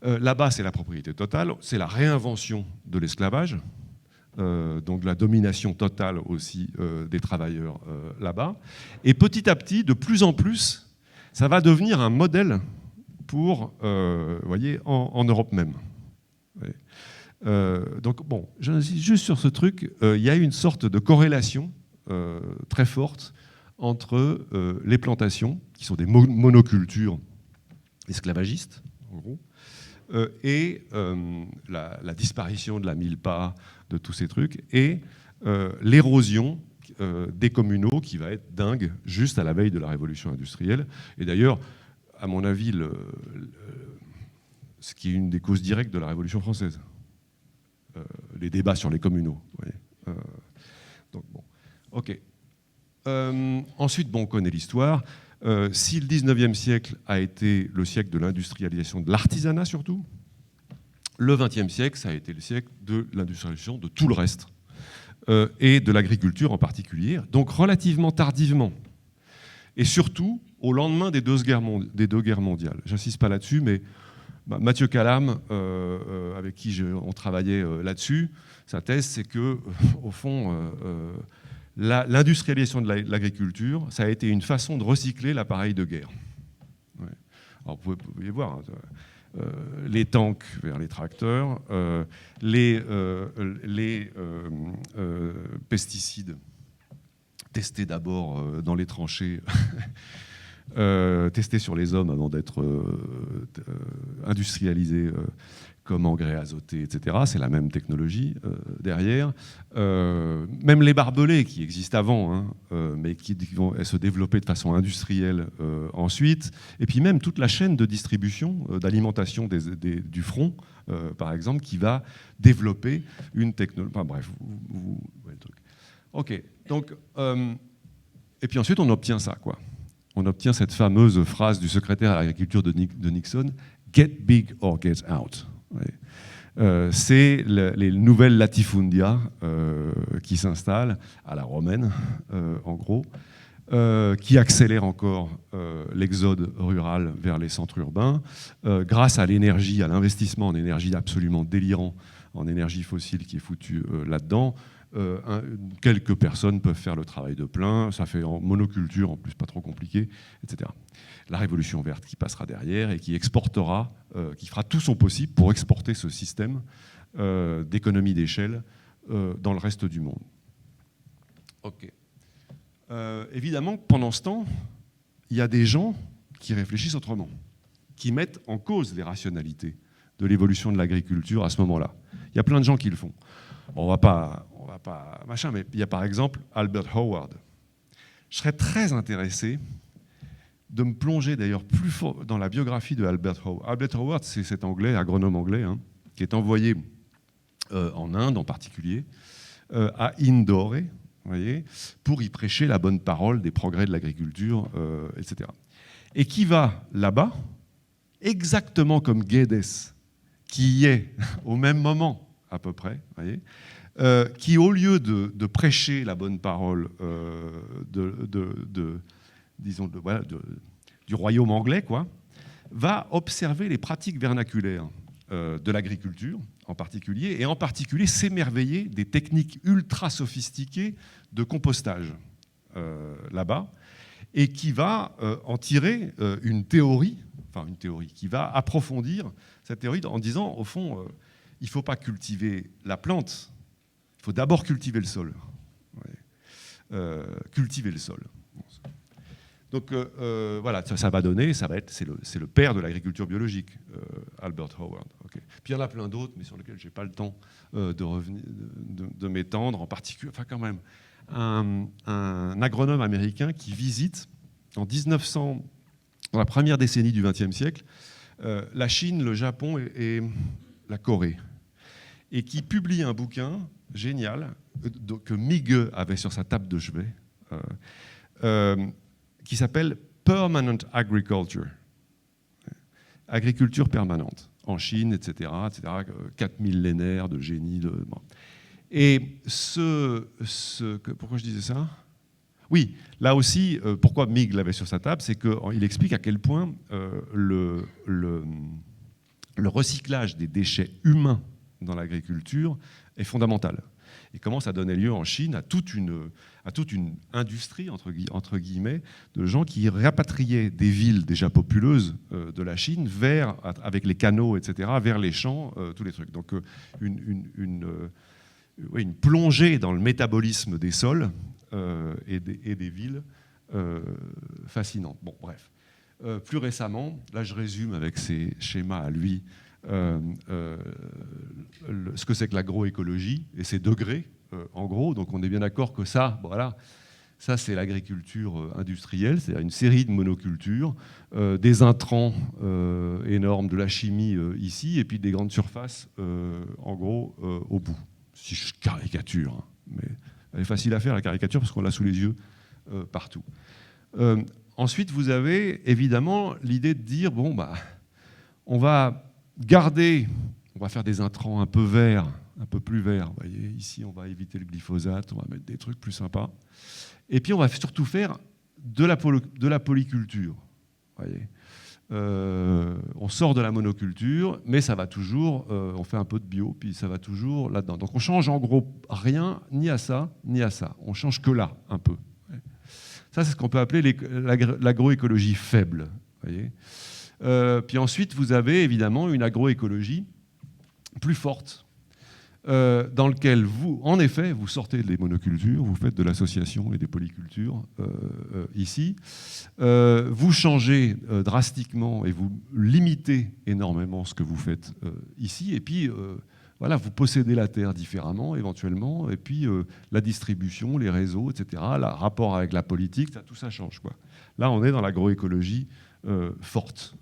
Là-bas, c'est la propriété totale, c'est la réinvention de l'esclavage, donc la domination totale aussi des travailleurs là-bas. Et petit à petit, de plus en plus, ça va devenir un modèle pour, voyez, en Europe même. Donc bon, j'insiste juste sur ce truc. Il y a une sorte de corrélation très forte entre les plantations, qui sont des monocultures esclavagistes, en gros, et la disparition de la milpa, de tous ces trucs, et l'érosion des communaux qui va être dingue juste à la veille de la révolution industrielle. Et d'ailleurs, à mon avis, ce qui est une des causes directes de la Révolution française, les débats sur les communaux. Donc bon, ok. Ensuite, bon, on connaît l'histoire. Si le 19e siècle a été le siècle de l'industrialisation de l'artisanat surtout, le 20e siècle, ça a été le siècle de l'industrialisation de tout le reste, et de l'agriculture en particulier, donc relativement tardivement. Et surtout, au lendemain des deux guerres mondiales. J'insiste pas là-dessus, mais Mathieu Calame, avec qui on travaillait là-dessus, sa thèse, c'est que, au fond, l'industrialisation de l'agriculture, ça a été une façon de recycler l'appareil de guerre. Ouais. Alors, vous pouvez voir, hein, les tanks vers les tracteurs, les pesticides testés d'abord dans les tranchées testé sur les hommes avant d'être industrialisé comme engrais azoté, etc. C'est la même technologie derrière. Même les barbelés qui existent avant, hein, mais qui vont se développer de façon industrielle ensuite. Et puis même toute la chaîne de distribution, d'alimentation du front, par exemple, qui va développer une technologie. Enfin bref, vous voyez le truc. Ok, donc, et puis ensuite on obtient ça, quoi. On obtient cette fameuse phrase du secrétaire à l'agriculture de Nixon, « Get big or get out ». C'est les nouvelles latifundia qui s'installent à la romaine, en gros, qui accélèrent encore l'exode rural vers les centres urbains, grâce à l'énergie, à l'investissement en énergie absolument délirant, en énergie fossile qui est foutu là-dedans. Quelques personnes peuvent faire le travail de plein, ça fait en monoculture, en plus pas trop compliqué, etc. La révolution verte qui passera derrière et qui exportera, qui fera tout son possible pour exporter ce système d'économie d'échelle dans le reste du monde. Ok. Évidemment, pendant ce temps, il y a des gens qui réfléchissent autrement, qui mettent en cause les rationalités de l'évolution de l'agriculture à ce moment-là. Il y a plein de gens qui le font. On va pas machin, mais il y a par exemple Albert Howard. Je serais très intéressé de me plonger d'ailleurs plus fort dans la biographie de Albert Howard. Albert Howard, c'est cet anglais, agronome anglais, hein, qui est envoyé en Inde en particulier, à Indore, voyez, pour y prêcher la bonne parole des progrès de l'agriculture, etc. Et qui va là-bas, exactement comme Guedes, qui y est au même moment à peu près, voyez, qui au lieu de prêcher la bonne parole du royaume anglais, quoi, va observer les pratiques vernaculaires de l'agriculture en particulier, et en particulier s'émerveiller des techniques ultra sophistiquées de compostage là-bas, et qui va en tirer une théorie, qui va approfondir cette théorie en disant, au fond, il ne faut pas cultiver la plante, il faut d'abord cultiver le sol. Ouais. Cultiver le sol. Donc voilà, ça va donner, c'est le père de l'agriculture biologique, Albert Howard. Okay. Puis il y en a plein d'autres, mais sur lesquels je n'ai pas le temps de m'étendre, en particulier, enfin quand même, un agronome américain qui visite en 1900, dans la première décennie du XXe siècle, la Chine, le Japon et la Corée, et qui publie un bouquin génial que Migue avait sur sa table de chevet, qui s'appelle Permanent Agriculture, agriculture permanente, en Chine, etc., 4 millénaires de génie. Bon. Et pourquoi je disais ça ? Oui, là aussi, pourquoi Migue l'avait sur sa table, c'est qu'il explique à quel point le recyclage des déchets humains dans l'agriculture est fondamental. Et comment ça donnait lieu en Chine à toute une industrie, entre guillemets, de gens qui rapatriaient des villes déjà populeuses de la Chine avec les canaux, etc., vers les champs, tous les trucs. Donc une plongée dans le métabolisme des sols et des villes fascinante. Bon, bref. Plus récemment, là je résume avec ces schémas à lui, ce que c'est que l'agroécologie et ses degrés, en gros. Donc on est bien d'accord que ça, voilà, ça c'est l'agriculture industrielle, c'est-à-dire une série de monocultures, des intrants énormes, de la chimie ici, et puis des grandes surfaces, en gros, au bout. Si je caricature, hein, mais elle est facile à faire la caricature parce qu'on l'a sous les yeux partout. Ensuite, vous avez évidemment l'idée de dire, bon, bah, on va faire des intrants un peu verts, un peu plus verts. Vous voyez, ici, on va éviter le glyphosate, on va mettre des trucs plus sympas. Et puis, on va surtout faire de la polyculture. Vous voyez. On sort de la monoculture, mais ça va toujours, on fait un peu de bio, puis ça va toujours là-dedans. Donc, on change en gros rien, ni à ça, ni à ça. On change que là, un peu. Ça, c'est ce qu'on peut appeler l'agroécologie faible. Voyez. Puis ensuite, vous avez évidemment une agroécologie plus forte, dans lequel vous, en effet, vous sortez des monocultures, vous faites de l'association et des polycultures ici, vous changez drastiquement et vous limitez énormément ce que vous faites ici, et puis voilà, vous possédez la terre différemment éventuellement, et puis la distribution, les réseaux, etc., le rapport avec la politique, tout ça change, quoi. Là, on est dans l'agroécologie forte.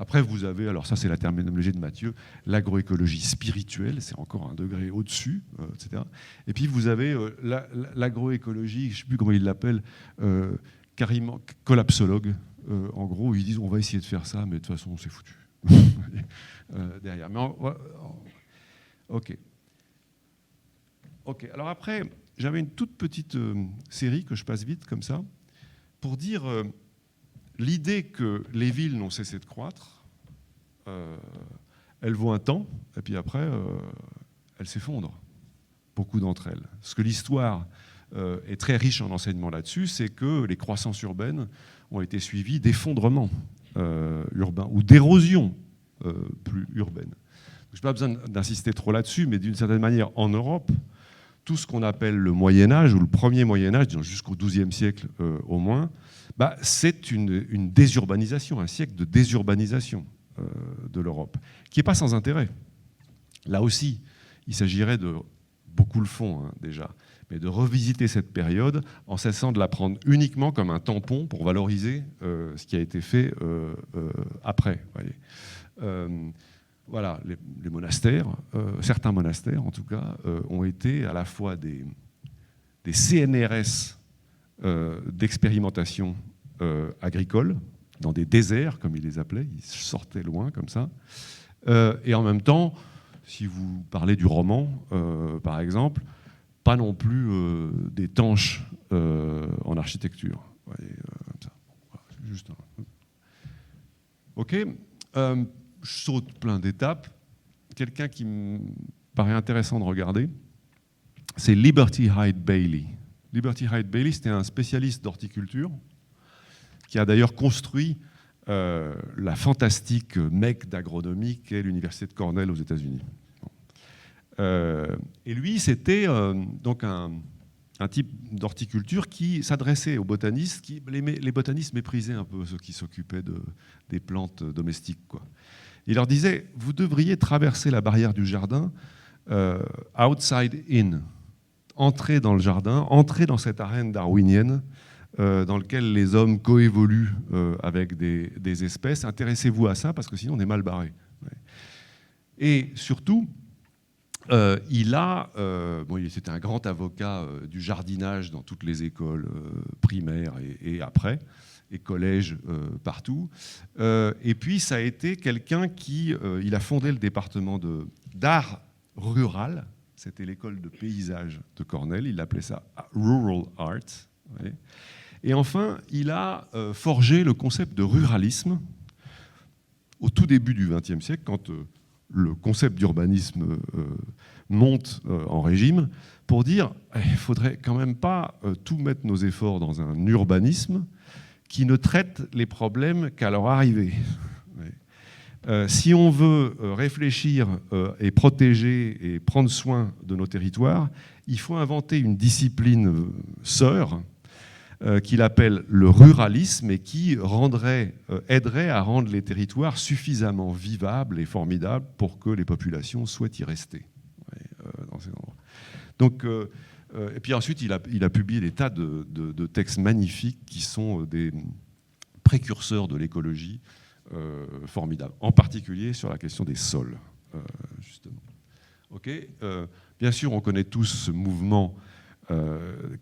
Après, vous avez, alors ça c'est la terminologie de Mathieu, l'agroécologie spirituelle, c'est encore un degré au-dessus, etc. Et puis vous avez l'agroécologie, je ne sais plus comment ils l'appellent, carrément collapsologue. En gros, ils disent on va essayer de faire ça, mais de toute façon c'est foutu. Derrière. Mais ok. Alors après, j'avais une toute petite série que je passe vite comme ça pour dire l'idée que les villes n'ont cessé de croître, elles vont un temps, et puis après, elles s'effondrent, beaucoup d'entre elles. Ce que l'histoire est très riche en enseignements là-dessus, c'est que les croissances urbaines ont été suivies d'effondrements urbains ou d'érosion plus urbaine. Je n'ai pas besoin d'insister trop là-dessus, mais d'une certaine manière, en Europe, tout ce qu'on appelle le Moyen-Âge, ou le premier Moyen-Âge, jusqu'au XIIe siècle au moins, c'est une désurbanisation, un siècle de désurbanisation de l'Europe, qui n'est pas sans intérêt. Là aussi, il s'agirait de, beaucoup le font déjà, mais de revisiter cette période en cessant de la prendre uniquement comme un tampon pour valoriser ce qui a été fait après. Voyez. Voilà, les monastères, certains monastères en tout cas, ont été à la fois des CNRS d'expérimentation agricole, dans des déserts, comme ils les appelaient, ils sortaient loin comme ça, et en même temps, si vous parlez du roman, par exemple, pas non plus des tanches en architecture. Voyez, comme ça. Voilà, juste un... Ok. Je saute plein d'étapes. Quelqu'un qui me paraît intéressant de regarder, c'est Liberty Hyde Bailey. Liberty Hyde Bailey, c'était un spécialiste d'horticulture qui a d'ailleurs construit la fantastique mecque d'agronomie qu'est l'université de Cornell aux États-Unis. Et lui, c'était donc un type d'horticulture qui s'adressait aux botanistes. Les botanistes méprisaient un peu ceux qui s'occupaient des plantes domestiques, quoi. Il leur disait, vous devriez traverser la barrière du jardin outside in, entrer dans le jardin, entrer dans cette arène darwinienne dans laquelle les hommes coévoluent avec des espèces. Intéressez-vous à ça parce que sinon on est mal barré. Et surtout, c'était un grand avocat du jardinage dans toutes les écoles primaires et après, et collèges partout. Et puis, ça a été quelqu'un il a fondé le département d'art rural. C'était l'école de paysage de Cornell. Il appelait ça Rural Art. Ouais. Et enfin, il a forgé le concept de ruralisme au tout début du XXe siècle, quand le concept d'urbanisme monte en régime, pour dire il ne faudrait quand même pas tout mettre nos efforts dans un urbanisme qui ne traite les problèmes qu'à leur arrivée. Si on veut réfléchir et protéger et prendre soin de nos territoires, il faut inventer une discipline sœur qu'il appelle le ruralisme et qui aiderait à rendre les territoires suffisamment vivables et formidables pour que les populations souhaitent y rester dans ces endroits. Donc, et puis ensuite, il a publié des tas de textes magnifiques qui sont des précurseurs de l'écologie formidables, en particulier sur la question des sols, justement. Okay. Bien sûr, on connaît tous ce mouvement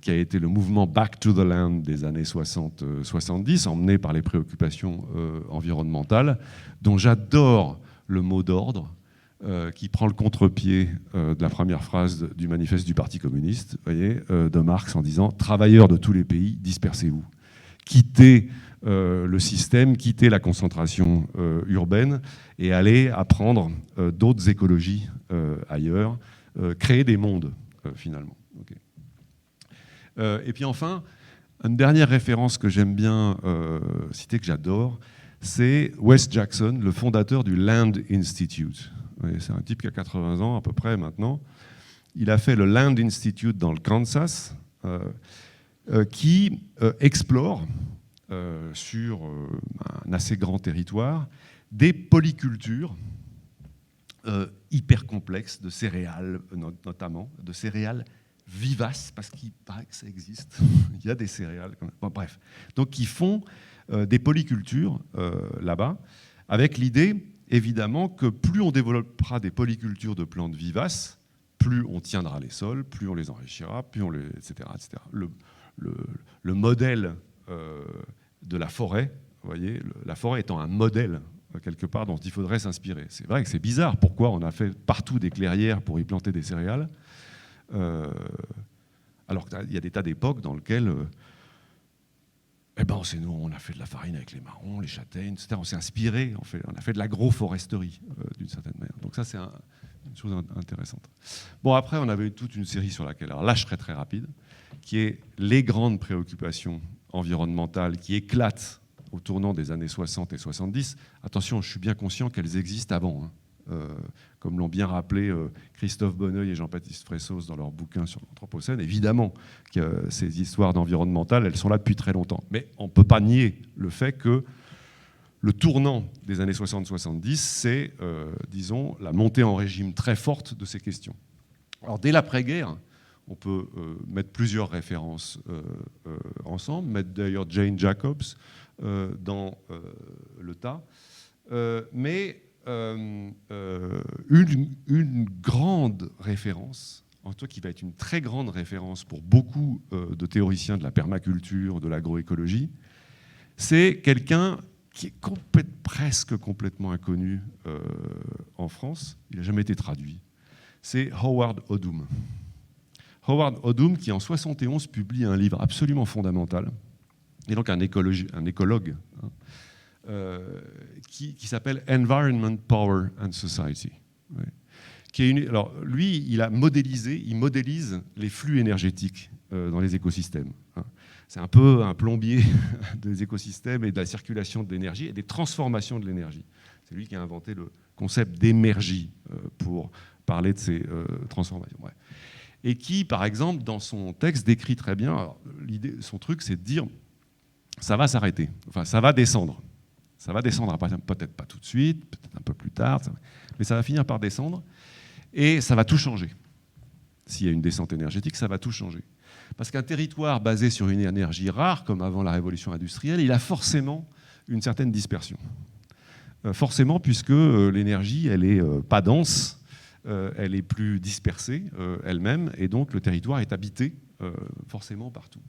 qui a été le mouvement Back to the Land des années 60-70, emmené par les préoccupations environnementales, dont j'adore le mot d'ordre, qui prend le contre-pied de la première phrase du manifeste du Parti communiste, voyez, de Marx, en disant « Travailleurs de tous les pays, dispersez-vous. Quittez le système, quittez la concentration urbaine et allez apprendre d'autres écologies ailleurs, créer des mondes, finalement. » Okay. Et puis enfin, une dernière référence que j'aime bien citer, que j'adore, c'est Wes Jackson, le fondateur du Land Institute. C'est un type qui a 80 ans à peu près maintenant. Il a fait le Land Institute dans le Kansas, qui explore sur un assez grand territoire des polycultures hyper complexes de céréales, notamment de céréales vivaces, parce qu'il paraît que ça existe. Il y a des céréales. Bon, bref. Donc, ils font des polycultures là-bas, avec l'idée, évidemment, que plus on développera des polycultures de plantes vivaces, plus on tiendra les sols, plus on les enrichira, plus on les, etc., etc. Le modèle de la forêt, vous voyez, la forêt étant un modèle quelque part dont il faudrait s'inspirer. C'est vrai que c'est bizarre. Pourquoi on a fait partout des clairières pour y planter des céréales, alors qu'il y a des tas d'époques dans lesquelles nous, on a fait de la farine avec les marrons, les châtaignes, etc. On s'est inspiré, on a fait de l'agroforesterie d'une certaine manière. Donc ça, c'est une chose intéressante. Bon, après, on avait toute une série sur laquelle, alors là, je serai très rapide, qui est les grandes préoccupations environnementales qui éclatent au tournant des années 60 et 70. Attention, je suis bien conscient qu'elles existent avant, comme l'ont bien rappelé Christophe Bonneuil et Jean-Baptiste Fressos dans leur bouquin sur l'Anthropocène. Évidemment que ces histoires d'environnemental, elles sont là depuis très longtemps. Mais on ne peut pas nier le fait que le tournant des années 60-70, c'est, disons, la montée en régime très forte de ces questions. Alors, dès l'après-guerre, on peut mettre plusieurs références ensemble, mettre d'ailleurs Jane Jacobs dans le tas. Mais une grande référence, en tout cas qui va être une très grande référence pour beaucoup de théoriciens de la permaculture, de l'agroécologie, c'est quelqu'un qui est presque complètement inconnu en France. Il n'a jamais été traduit. C'est Howard Odum. Howard Odum, qui en 71 publie un livre absolument fondamental, et donc un écologue, qui s'appelle Environment, Power and Society. Ouais. Alors, lui, il modélise les flux énergétiques dans les écosystèmes. C'est un peu un plombier des écosystèmes et de la circulation de l'énergie et des transformations de l'énergie. C'est lui qui a inventé le concept d'émergie pour parler de ces transformations. Ouais. Et qui, par exemple, dans son texte, décrit très bien, son truc, c'est de dire, ça va s'arrêter, enfin, ça va descendre. Ça va descendre, peut-être pas tout de suite, peut-être un peu plus tard, mais ça va finir par descendre, et ça va tout changer. S'il y a une descente énergétique, ça va tout changer. Parce qu'un territoire basé sur une énergie rare, comme avant la révolution industrielle, il a forcément une certaine dispersion. Forcément, puisque l'énergie, elle n'est pas dense, elle est plus dispersée elle-même, et donc le territoire est habité forcément partout.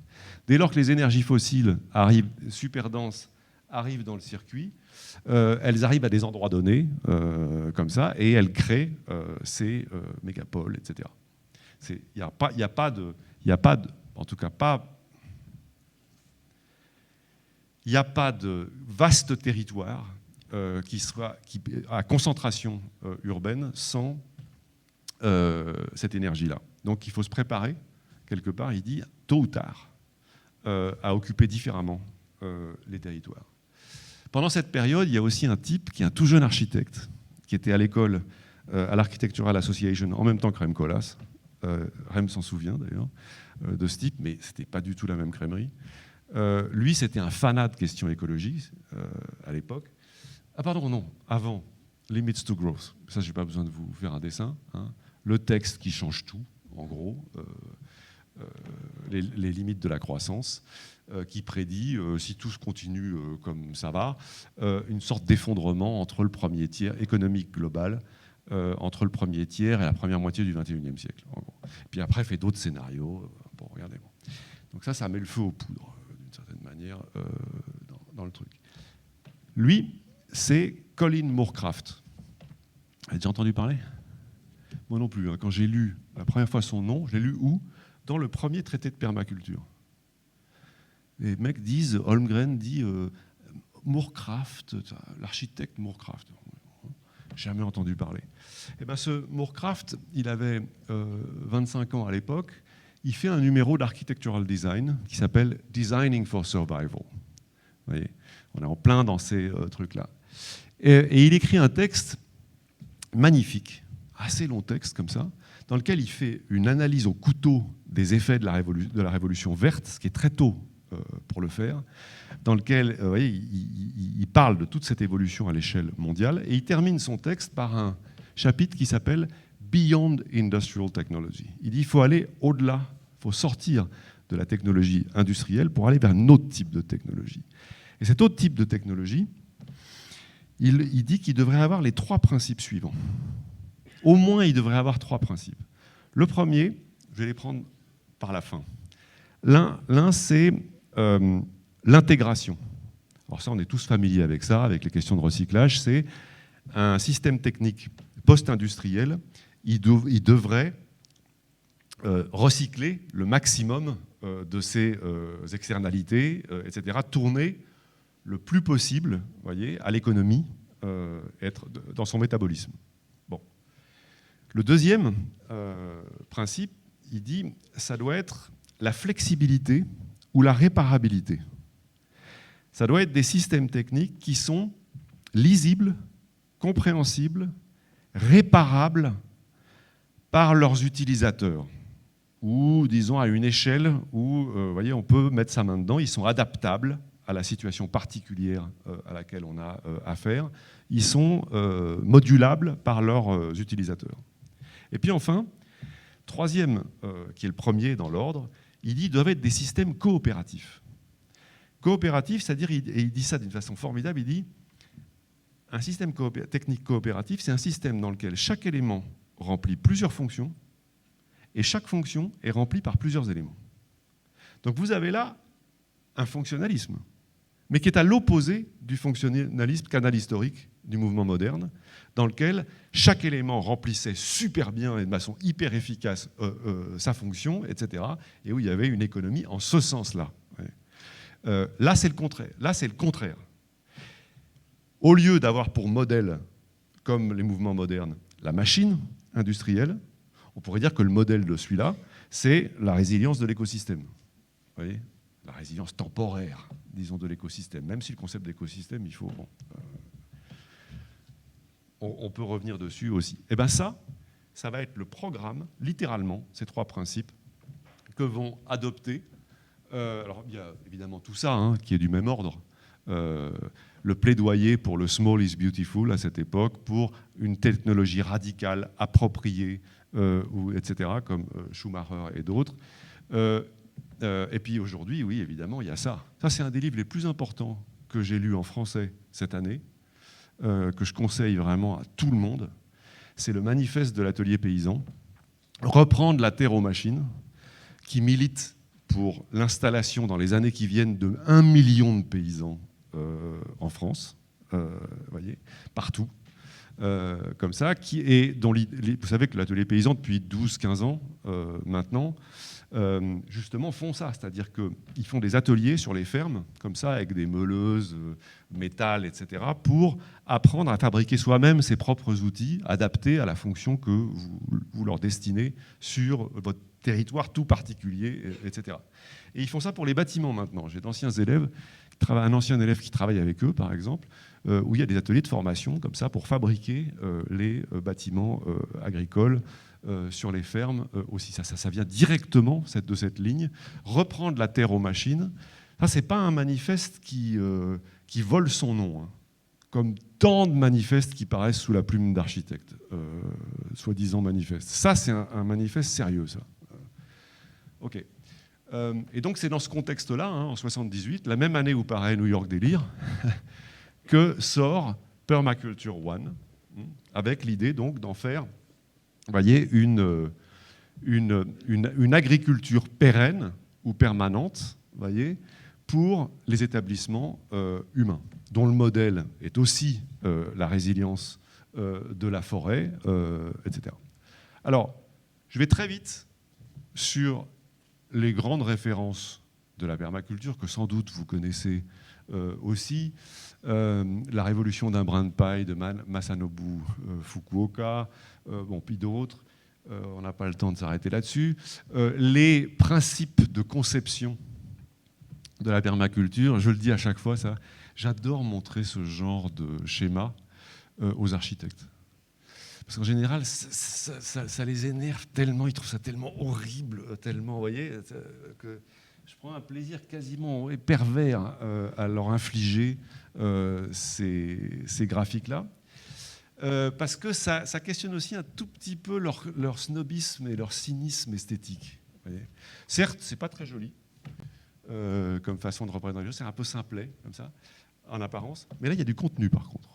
Dès lors que les énergies fossiles arrivent super denses, arrivent dans le circuit, elles arrivent à des endroits donnés, comme ça, et elles créent ces mégapoles, etc. Il n'y a pas de vaste territoire à concentration urbaine sans cette énergie-là. Donc il faut se préparer, quelque part, il dit, tôt ou tard, à occuper différemment les territoires. Pendant cette période, il y a aussi un type qui est un tout jeune architecte, qui était à l'école, à l'Architectural Association, en même temps que Rem Koolhaas. Rem s'en souvient d'ailleurs de ce type, mais ce n'était pas du tout la même crèmerie. Lui, c'était un fanat de questions écologiques à l'époque. Ah pardon, non, avant, Limits to Growth. Ça, je n'ai pas besoin de vous faire un dessin. Hein. Le texte qui change tout, en gros, les limites de la croissance, qui prédit, si tout se continue comme ça va, une sorte d'effondrement entre le premier tiers économique global, entre le premier tiers et la première moitié du XXIe siècle. En gros. Puis après, il fait d'autres scénarios. Bon, regardez. Bon. Donc ça met le feu aux poudres, d'une certaine manière, dans le truc. Lui, c'est Colin Moorcraft. Vous avez déjà entendu parler ? Moi non plus. Hein. Quand j'ai lu la première fois son nom, je l'ai lu où ? Dans le premier traité de permaculture. Les mecs disent, Holmgren dit Moorcraft, l'architecte Moorcraft. Jamais entendu parler. Et ben ce Moorcraft, il avait 25 ans à l'époque. Il fait un numéro d'architectural design qui s'appelle Designing for Survival. Vous voyez, on est en plein dans ces trucs-là. Et il écrit un texte magnifique, assez long texte comme ça, dans lequel il fait une analyse au couteau des effets de la révolution verte, ce qui est très tôt pour le faire, dans lequel vous voyez, il parle de toute cette évolution à l'échelle mondiale, et il termine son texte par un chapitre qui s'appelle « Beyond Industrial Technology ». Il dit qu'il faut aller au-delà, il faut sortir de la technologie industrielle pour aller vers un autre type de technologie. Et cet autre type de technologie, il dit qu'il devrait avoir les 3 principes suivants. Au moins, il devrait avoir 3 principes. Le premier, je vais les prendre par la fin. L'un c'est l'intégration. Alors ça, on est tous familiers avec ça, avec les questions de recyclage. C'est un système technique post-industriel. Il devrait recycler le maximum de ses externalités, etc., tourner le plus possible, voyez, à l'économie, être dans son métabolisme. Bon. Le deuxième principe, il dit, ça doit être la flexibilité ou la réparabilité. Ça doit être des systèmes techniques qui sont lisibles, compréhensibles, réparables par leurs utilisateurs, ou disons à une échelle où voyez, on peut mettre sa main dedans, ils sont adaptables à la situation particulière à laquelle on a affaire, ils sont modulables par leurs utilisateurs. Et puis enfin, troisième, qui est le premier dans l'ordre, il dit qu'ils doivent être des systèmes coopératifs. Coopératif, c'est-à-dire, et il dit ça d'une façon formidable, il dit un système technique coopératif, c'est un système dans lequel chaque élément remplit plusieurs fonctions et chaque fonction est remplie par plusieurs éléments. Donc vous avez là un fonctionnalisme, mais qui est à l'opposé du fonctionnalisme canal historique du mouvement moderne, dans lequel chaque élément remplissait super bien et de façon hyper efficace sa fonction, etc., et où il y avait une économie en ce sens-là. Là, c'est le contraire. Là, c'est le contraire. Au lieu d'avoir pour modèle, comme les mouvements modernes, la machine industrielle, on pourrait dire que le modèle de celui-là, c'est la résilience de l'écosystème. Vous voyez ? La résilience temporaire, disons, de l'écosystème. Même si le concept d'écosystème, il faut... Bon, on peut revenir dessus aussi. Et bien ça va être le programme, littéralement, ces 3 principes, que vont adopter... alors, il y a évidemment tout ça, hein, qui est du même ordre. Le plaidoyer pour le small is beautiful à cette époque, pour une technologie radicale, appropriée, etc., comme Schumacher et d'autres. Et puis aujourd'hui, oui, évidemment, il y a ça. Ça, c'est un des livres les plus importants que j'ai lu en français cette année, que je conseille vraiment à tout le monde. C'est le manifeste de l'atelier paysan. Reprendre la terre aux machines, qui milite pour l'installation dans les années qui viennent de 1 million de paysans en France, voyez, partout, comme ça, dont vous savez que l'atelier paysan, depuis 12-15 ans maintenant, justement font ça, c'est-à-dire qu'ils font des ateliers sur les fermes, comme ça, avec des meuleuses, métal, etc., pour apprendre à fabriquer soi-même ses propres outils adaptés à la fonction que vous leur destinez sur votre territoire tout particulier, etc. Et ils font ça pour les bâtiments maintenant. J'ai d'anciens élèves, un ancien élève qui travaille avec eux, par exemple, où il y a des ateliers de formation comme ça pour fabriquer les bâtiments agricoles sur les fermes aussi. Ça vient directement de cette ligne. Reprendre la terre aux machines, ça, c'est pas un manifeste qui vole son nom, hein, comme tant de manifestes qui paraissent sous la plume d'architectes, soi-disant manifestes. Ça, c'est un manifeste sérieux, ça. OK. Et donc, c'est dans ce contexte-là, hein, en 78, la même année où paraît New York Délire, que sort Permaculture One, avec l'idée donc d'en faire, vous voyez, une agriculture pérenne ou permanente, vous voyez, pour les établissements humains, dont le modèle est aussi la résilience de la forêt, etc. Alors, je vais très vite sur les grandes références de la permaculture, que sans doute vous connaissez aussi. La révolution d'un brin de paille de Masanobu Fukuoka, bon, puis d'autres. On n'a pas le temps de s'arrêter là-dessus. Les principes de conception de la permaculture, je le dis à chaque fois, ça, j'adore montrer ce genre de schéma aux architectes. Parce qu'en général, ça les énerve tellement, ils trouvent ça tellement horrible, tellement, vous voyez, que je prends un plaisir quasiment pervers à leur infliger ces graphiques-là. Parce que ça questionne aussi un tout petit peu leur snobisme et leur cynisme esthétique. Vous voyez. Certes, c'est pas très joli comme façon de représenter les choses, c'est un peu simplet, comme ça, en apparence, mais là, il y a du contenu, par contre.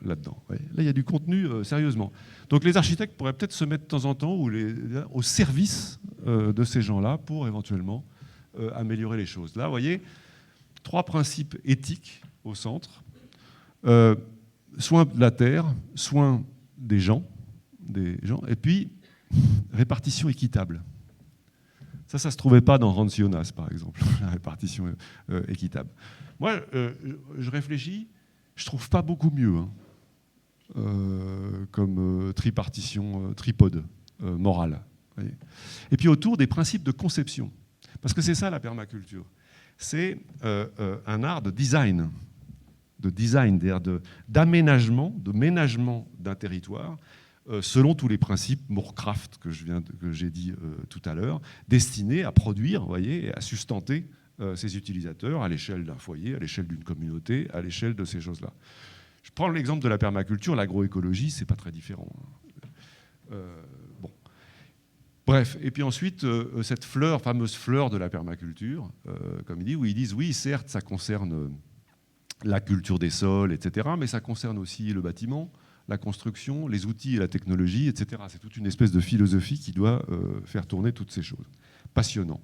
Là-dedans. Ouais. Là, il y a du contenu, sérieusement. Donc les architectes pourraient peut-être se mettre de temps en temps au service de ces gens-là pour éventuellement améliorer les choses. Là, vous voyez, 3 principes éthiques au centre. Soin de la terre, soin des gens, et puis répartition équitable. Ça ne se trouvait pas dans Hans Jonas, par exemple, la répartition équitable. Moi, je réfléchis. Je ne trouve pas beaucoup mieux comme tripartition, tripode morale. Voyez. Et puis autour des principes de conception. Parce que c'est ça la permaculture. C'est un art de design, d'aménagement, de ménagement d'un territoire, selon tous les principes Moorcraft que j'ai dit tout à l'heure, destinés à produire, vous voyez, et à sustenter ses utilisateurs à l'échelle d'un foyer, à l'échelle d'une communauté, à l'échelle de ces choses-là. Je prends l'exemple de la permaculture, l'agroécologie, c'est pas très différent. Bon. Bref, et puis ensuite, cette fameuse fleur de la permaculture, comme il dit, où ils disent, oui, certes, ça concerne la culture des sols, etc., mais ça concerne aussi le bâtiment, la construction, les outils et la technologie, etc. C'est toute une espèce de philosophie qui doit faire tourner toutes ces choses. Passionnant.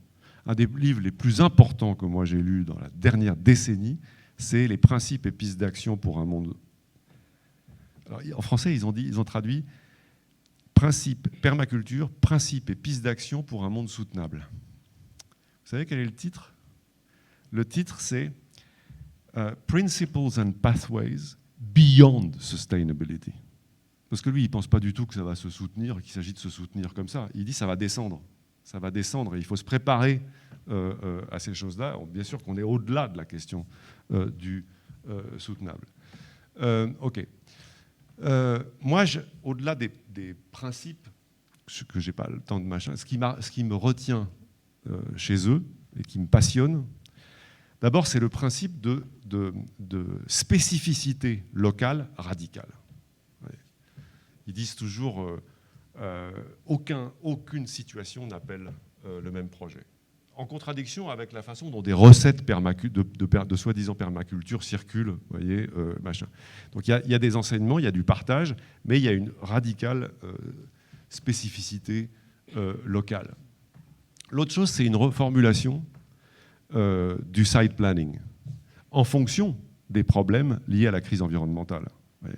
Un des livres les plus importants que moi j'ai lu dans la dernière décennie, c'est Les principes et pistes d'action pour un monde. Alors, en français, ils ont traduit permaculture, principes et pistes d'action pour un monde soutenable. Vous savez quel est le titre ? Le titre, c'est Principles and Pathways Beyond Sustainability. Parce que lui, il ne pense pas du tout que ça va se soutenir, qu'il s'agit de se soutenir comme ça. Il dit que ça va descendre. Ça va descendre et il faut se préparer à ces choses-là. Bien sûr qu'on est au-delà de la question du soutenable. OK. Moi, au-delà des principes, que je n'ai pas le temps de machin, ce qui me retient chez eux et qui me passionne, d'abord, c'est le principe de spécificité locale radicale. Ils disent toujours... aucune situation n'appelle le même projet. En contradiction avec la façon dont des recettes de soi-disant permaculture circulent, voyez, machin. Donc il y a des enseignements, il y a du partage, mais il y a une radicale spécificité locale. L'autre chose, c'est une reformulation du site planning en fonction des problèmes liés à la crise environnementale. Voyez.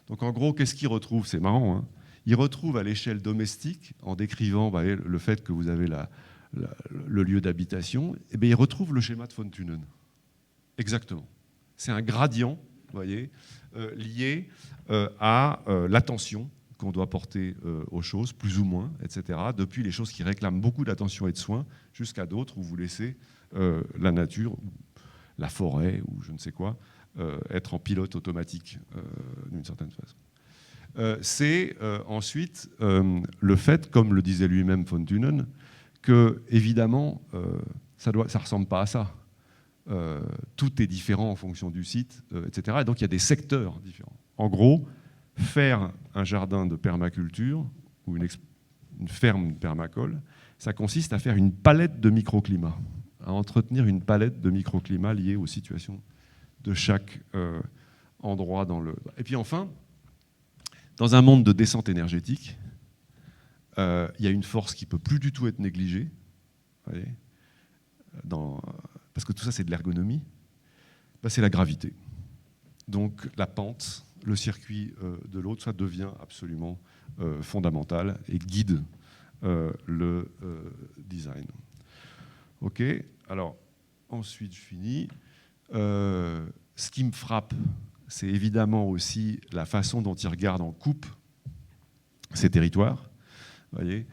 Donc en gros, qu'est-ce qu'ils retrouvent ? C'est marrant, hein ? Ils retrouvent à l'échelle domestique, en décrivant le fait que vous avez le lieu d'habitation, et bien ils retrouvent le schéma de von Thunen. Exactement. C'est un gradient, vous voyez, lié à l'attention qu'on doit porter aux choses, plus ou moins, etc. Depuis les choses qui réclament beaucoup d'attention et de soins, jusqu'à d'autres où vous laissez la nature, la forêt, ou je ne sais quoi, être en pilote automatique d'une certaine façon. C'est ensuite le fait, comme le disait lui-même von Thunen, que évidemment ça ressemble pas à ça. Tout est différent en fonction du site, etc. Et donc il y a des secteurs différents. En gros, faire un jardin de permaculture ou une ferme permacole, ça consiste à faire une palette de microclimats, à entretenir une palette de microclimats liés aux situations de chaque endroit dans le... Et puis enfin, dans un monde de descente énergétique, il y a une force qui ne peut plus du tout être négligée, voyez, parce que tout ça c'est de l'ergonomie, c'est la gravité. Donc la pente, le circuit de l'autre, ça devient absolument fondamental et guide le design. OK, alors ensuite je finis. Ce qui me frappe, c'est évidemment aussi la façon dont ils regardent en coupe ces territoires, voyez,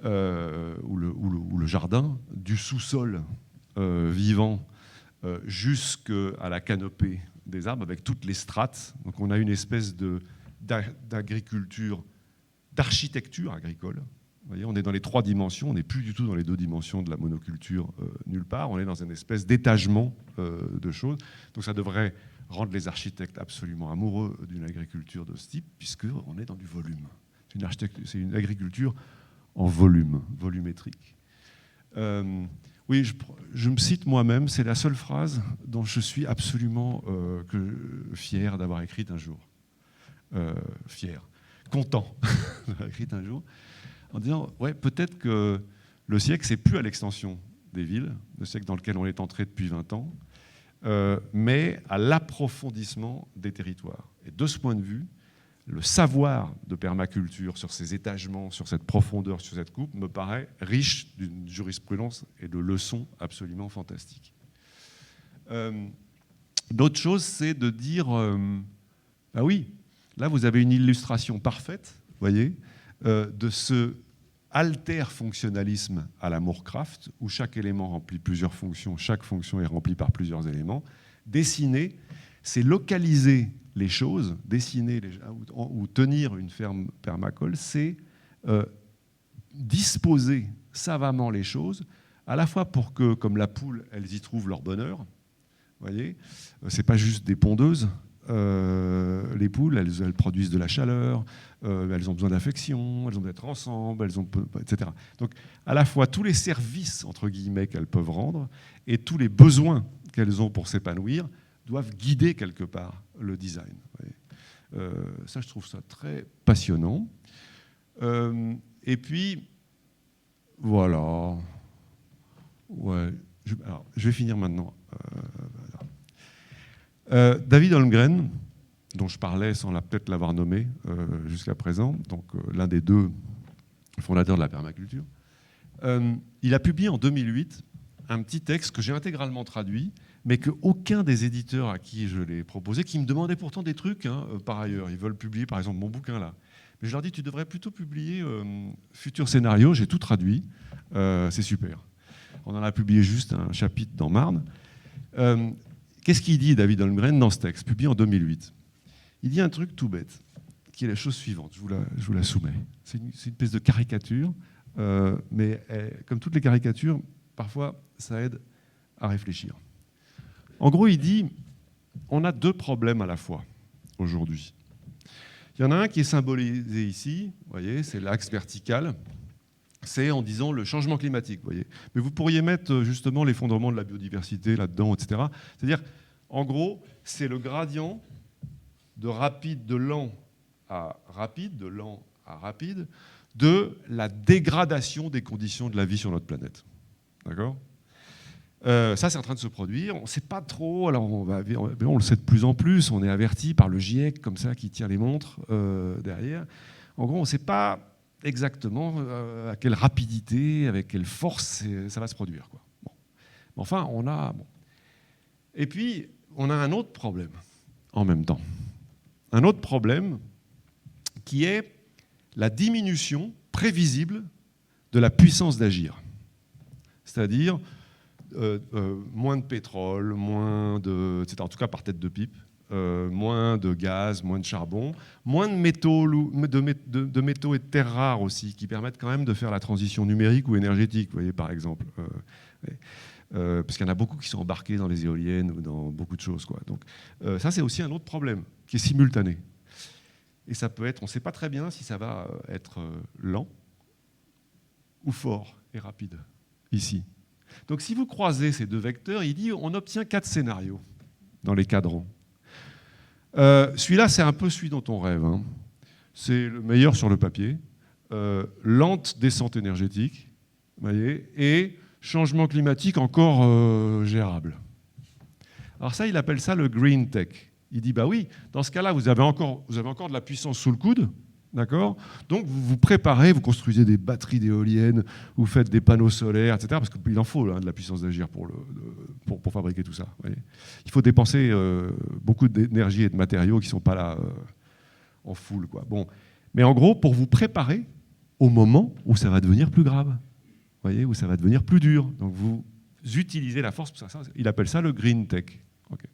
ou le jardin, du sous-sol vivant jusqu'à la canopée des arbres, avec toutes les strates. Donc on a une espèce d'agriculture, d'architecture agricole. Vous voyez, on est dans les 3 dimensions, on n'est plus du tout dans les 2 dimensions de la monoculture nulle part, on est dans une espèce d'étagement de choses. Donc ça devrait rendre les architectes absolument amoureux d'une agriculture de ce type, puisqu'on est dans du volume. C'est une agriculture en volume, volumétrique. Oui, je me cite moi-même, c'est la seule phrase dont je suis absolument fier d'avoir écrite un jour. Fier, content d'avoir écrite un jour, en disant, ouais, peut-être que le siècle, c'est plus à l'extension des villes, le siècle dans lequel on est entré depuis 20 ans, mais à l'approfondissement des territoires. Et de ce point de vue, le savoir de permaculture sur ces étagements, sur cette profondeur, sur cette coupe, me paraît riche d'une jurisprudence et de leçons absolument fantastiques. L'autre chose, c'est de dire, ah oui, là vous avez une illustration parfaite, voyez, de ce alter-fonctionnalisme à la Moorcraft, où chaque élément remplit plusieurs fonctions, chaque fonction est remplie par plusieurs éléments. Dessiner, c'est localiser les choses, dessiner ou tenir une ferme permacole, c'est disposer savamment les choses, à la fois pour que, comme la poule, elles y trouvent leur bonheur. Vous voyez, c'est pas juste des pondeuses. Les poules, elles produisent de la chaleur, elles ont besoin d'affection, elles ont besoin d'être ensemble, etc. Donc, à la fois tous les services entre guillemets qu'elles peuvent rendre et tous les besoins qu'elles ont pour s'épanouir doivent guider quelque part le design. Ça, je trouve ça très passionnant. Et puis, voilà. Ouais. Je vais finir maintenant. David Holmgren, dont je parlais sans peut-être l'avoir nommé jusqu'à présent, donc l'un des 2 fondateurs de la permaculture, il a publié en 2008 un petit texte que j'ai intégralement traduit, mais qu'aucun des éditeurs à qui je l'ai proposé, qui me demandaient pourtant des trucs par ailleurs, ils veulent publier par exemple mon bouquin là, mais je leur dis tu devrais plutôt publier Futur Scénario, j'ai tout traduit, c'est super. On en a publié juste un chapitre dans Marne. Qu'est-ce qu'il dit, David Holmgren, dans ce texte, publié en 2008 ? Il dit un truc tout bête, qui est la chose suivante, je vous la soumets. C'est une espèce de caricature, mais comme toutes les caricatures, parfois, ça aide à réfléchir. En gros, il dit, on a 2 problèmes à la fois, aujourd'hui. Il y en a un qui est symbolisé ici, vous voyez, c'est l'axe vertical, c'est en disant le changement climatique, vous voyez. Mais vous pourriez mettre justement l'effondrement de la biodiversité là-dedans, etc. C'est-à-dire, en gros, c'est le gradient de lent à rapide, de la dégradation des conditions de la vie sur notre planète. D'accord ? Ça, c'est en train de se produire. On ne sait pas trop. Alors, on le sait de plus en plus. On est averti par le GIEC, comme ça, qui tient les montres derrière. En gros, on ne sait pas exactement à quelle rapidité, avec quelle force ça va se produire, quoi. Bon. Enfin, on a... Bon. Et puis, on a un autre problème en même temps. Un autre problème qui est la diminution prévisible de la puissance d'agir. C'est-à-dire moins de pétrole, moins de... etc. En tout cas, par tête de pipe. Moins de gaz, moins de charbon, moins de métaux, de métaux et de terres rares aussi, qui permettent quand même de faire la transition numérique ou énergétique, vous voyez, par exemple. Parce qu'il y en a beaucoup qui sont embarqués dans les éoliennes ou dans beaucoup de choses, quoi. Donc ça, c'est aussi un autre problème qui est simultané. Et ça peut être, on ne sait pas très bien si ça va être lent ou fort et rapide, ici. Donc si vous croisez ces 2 vecteurs, il dit on obtient 4 scénarios dans les cadrans. Celui-là, c'est un peu celui dont on rêve. Hein. C'est le meilleur sur le papier. Lente descente énergétique, vous voyez, et changement climatique encore gérable. Alors ça, il appelle ça le green tech. Il dit, bah oui, dans ce cas-là, vous avez encore de la puissance sous le coude, d'accord ? Donc vous vous préparez, vous construisez des batteries d'éoliennes, vous faites des panneaux solaires, etc. Parce qu'il en faut de la puissance d'agir pour fabriquer tout ça. Vous voyez. Il faut dépenser beaucoup d'énergie et de matériaux qui ne sont pas là en full, quoi. Bon. Mais en gros, pour vous préparer au moment où ça va devenir plus grave, vous voyez, où ça va devenir plus dur. Donc vous utilisez la force, pour ça, il appelle ça le green tech. Okay.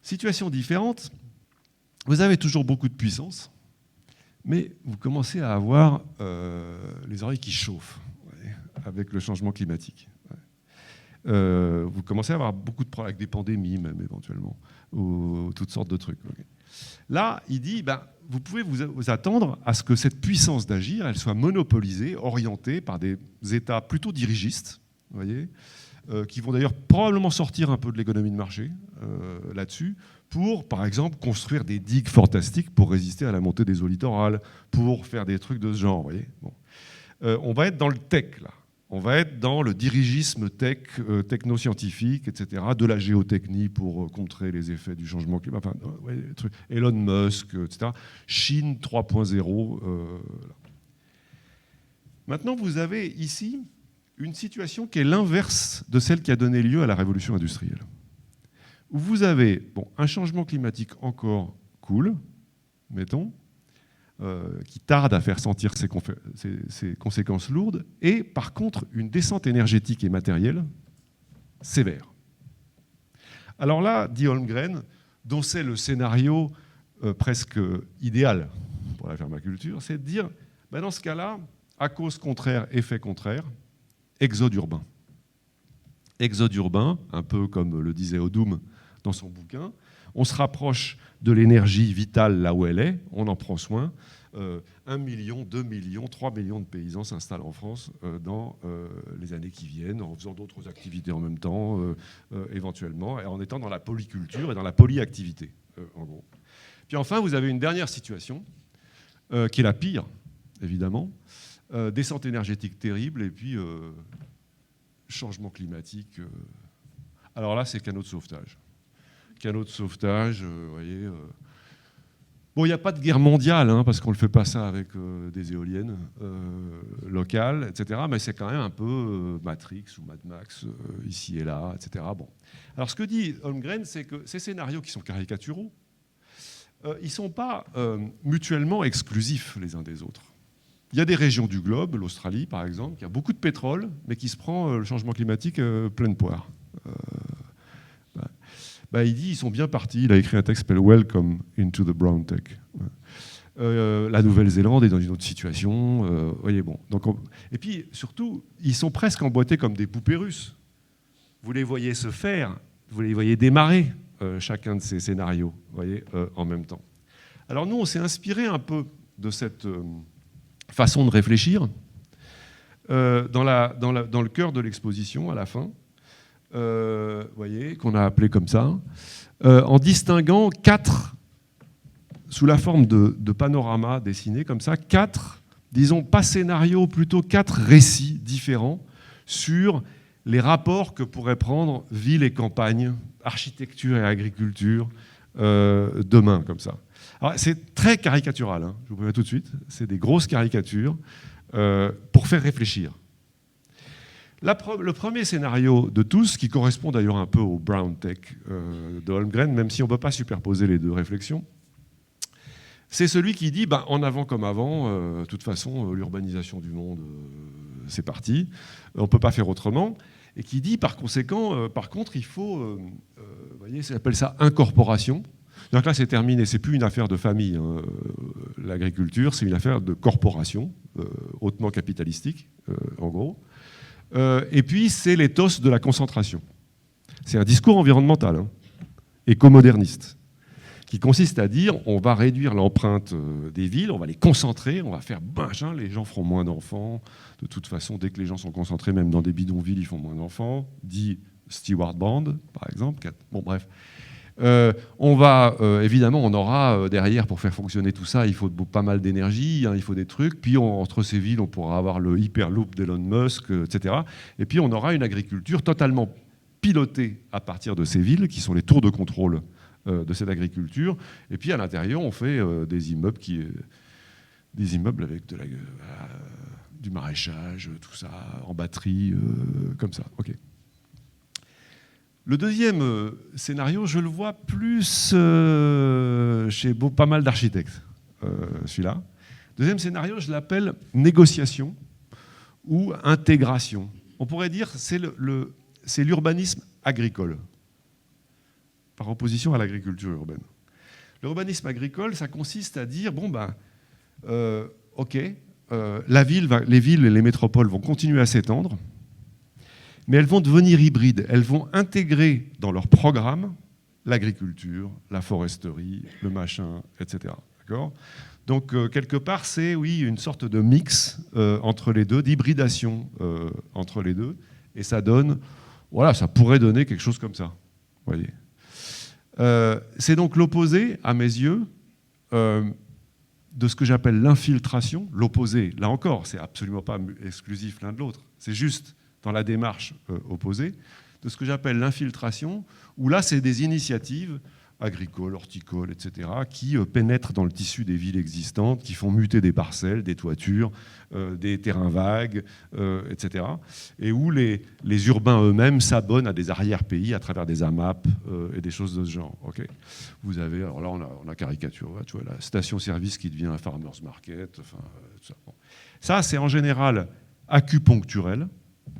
Situation différente, vous avez toujours beaucoup de puissance, mais vous commencez à avoir les oreilles qui chauffent avec le changement climatique. Vous commencez à avoir beaucoup de problèmes avec des pandémies même éventuellement, ou toutes sortes de trucs. Là, il dit, vous pouvez vous attendre à ce que cette puissance d'agir, elle soit monopolisée, orientée par des États plutôt dirigistes, vous voyez, qui vont d'ailleurs probablement sortir un peu de l'économie de marché là-dessus, pour, par exemple, construire des digues fantastiques pour résister à la montée des eaux littorales, pour faire des trucs de ce genre, vous voyez. Bon. On va être dans le tech, là. On va être dans le dirigisme tech, technoscientifique, etc., de la géotechnie pour contrer les effets du changement climatique, enfin, ouais, Elon Musk, etc. Chine 3.0. Maintenant, vous avez ici une situation qui est l'inverse de celle qui a donné lieu à la révolution industrielle. Où vous avez un changement climatique encore cool, mettons, qui tarde à faire sentir ses conséquences lourdes, et par contre une descente énergétique et matérielle sévère. Alors là, dit Holmgren, dont c'est le scénario presque idéal pour la permaculture, c'est de dire, dans ce cas-là, à cause contraire, effet contraire, exode urbain. Exode urbain, un peu comme le disait Odum dans son bouquin, on se rapproche de l'énergie vitale là où elle est, on en prend soin. 1 million, 2 millions, 3 millions de paysans s'installent en France dans les années qui viennent, en faisant d'autres activités en même temps, éventuellement, et en étant dans la polyculture et dans la polyactivité, en gros. Puis enfin, vous avez une dernière situation, qui est la pire, évidemment, descente énergétique terrible, et puis changement climatique. Alors là, c'est canot de sauvetage. Canot de sauvetage, vous voyez. Bon, il n'y a pas de guerre mondiale, parce qu'on ne fait pas ça avec des éoliennes locales, etc. Mais c'est quand même un peu Matrix ou Mad Max, ici et là, etc. Bon. Alors, ce que dit Holmgren, c'est que ces scénarios qui sont caricaturaux, ils ne sont pas mutuellement exclusifs les uns des autres. Il y a des régions du globe, l'Australie par exemple, qui a beaucoup de pétrole, mais qui se prend le changement climatique pleine poire. Il dit ils sont bien partis. Il a écrit un texte qui s'appelle Welcome into the Brown Tech. La Nouvelle-Zélande est dans une autre situation. Voyez, bon. Donc et puis surtout, ils sont presque emboîtés comme des poupées russes. Vous les voyez se faire, vous les voyez démarrer chacun de ces scénarios, voyez, en même temps. Alors nous, on s'est inspiré un peu de cette façon de réfléchir dans le cœur de l'exposition à la fin. Voyez, qu'on a appelé comme ça, en distinguant 4, sous la forme de panoramas dessinés comme ça, 4, disons pas scénarios, plutôt 4 récits différents sur les rapports que pourraient prendre ville et campagne, architecture et agriculture demain, comme ça. Alors c'est très caricatural, je vous préviens tout de suite, c'est des grosses caricatures pour faire réfléchir. Le premier scénario de tous, qui correspond d'ailleurs un peu au Brown Tech de Holmgren, même si on ne peut pas superposer les deux réflexions, c'est celui qui dit, en avant comme avant, de toute façon, l'urbanisation du monde, c'est parti, on ne peut pas faire autrement, et qui dit, par conséquent, par contre, il faut, vous voyez, ça appelle ça incorporation. Donc là, c'est terminé, c'est plus une affaire de famille, l'agriculture, c'est une affaire de corporation, hautement capitalistique, en gros. Et puis, c'est l'éthos de la concentration. C'est un discours environnemental, éco-moderniste, qui consiste à dire on va réduire l'empreinte des villes, on va les concentrer, on va faire les gens feront moins d'enfants. De toute façon, dès que les gens sont concentrés, même dans des bidonvilles, ils font moins d'enfants. Dit Stewart Brand, par exemple. Bon, bref. On va, évidemment, on aura derrière, pour faire fonctionner tout ça, il faut pas mal d'énergie, il faut des trucs, puis entre ces villes, on pourra avoir le Hyperloop d'Elon Musk, etc. Et puis on aura une agriculture totalement pilotée à partir de ces villes, qui sont les tours de contrôle de cette agriculture. Et puis à l'intérieur, on fait des immeubles avec du maraîchage, tout ça, en batterie, comme ça. Ok. Le deuxième scénario, je le vois plus chez pas mal d'architectes, celui-là. Deuxième scénario, je l'appelle négociation ou intégration. On pourrait dire que c'est l'urbanisme agricole, par opposition à l'agriculture urbaine. L'urbanisme agricole, ça consiste à dire, bon ben, ok, les villes et les métropoles vont continuer à s'étendre, mais elles vont devenir hybrides. Elles vont intégrer dans leur programme l'agriculture, la foresterie, le machin, etc. D'accord ? Donc, quelque part, c'est, oui, une sorte de mix entre les deux, d'hybridation entre les deux, et ça donne, voilà, ça pourrait donner quelque chose comme ça. Voyez. C'est donc l'opposé, à mes yeux, de ce que j'appelle l'infiltration. L'opposé, là encore, c'est absolument pas exclusif l'un de l'autre, c'est juste dans la démarche opposée, de ce que j'appelle l'infiltration, où là, c'est des initiatives agricoles, horticoles, etc., qui pénètrent dans le tissu des villes existantes, qui font muter des parcelles, des toitures, des terrains vagues, etc., et où les urbains eux-mêmes s'abonnent à des arrière-pays à travers des AMAP et des choses de ce genre. Okay. Vous avez, alors là, on a caricature, tu vois, la station-service qui devient un farmer's market, enfin, tout ça. Bon. Ça, c'est en général acupuncturel.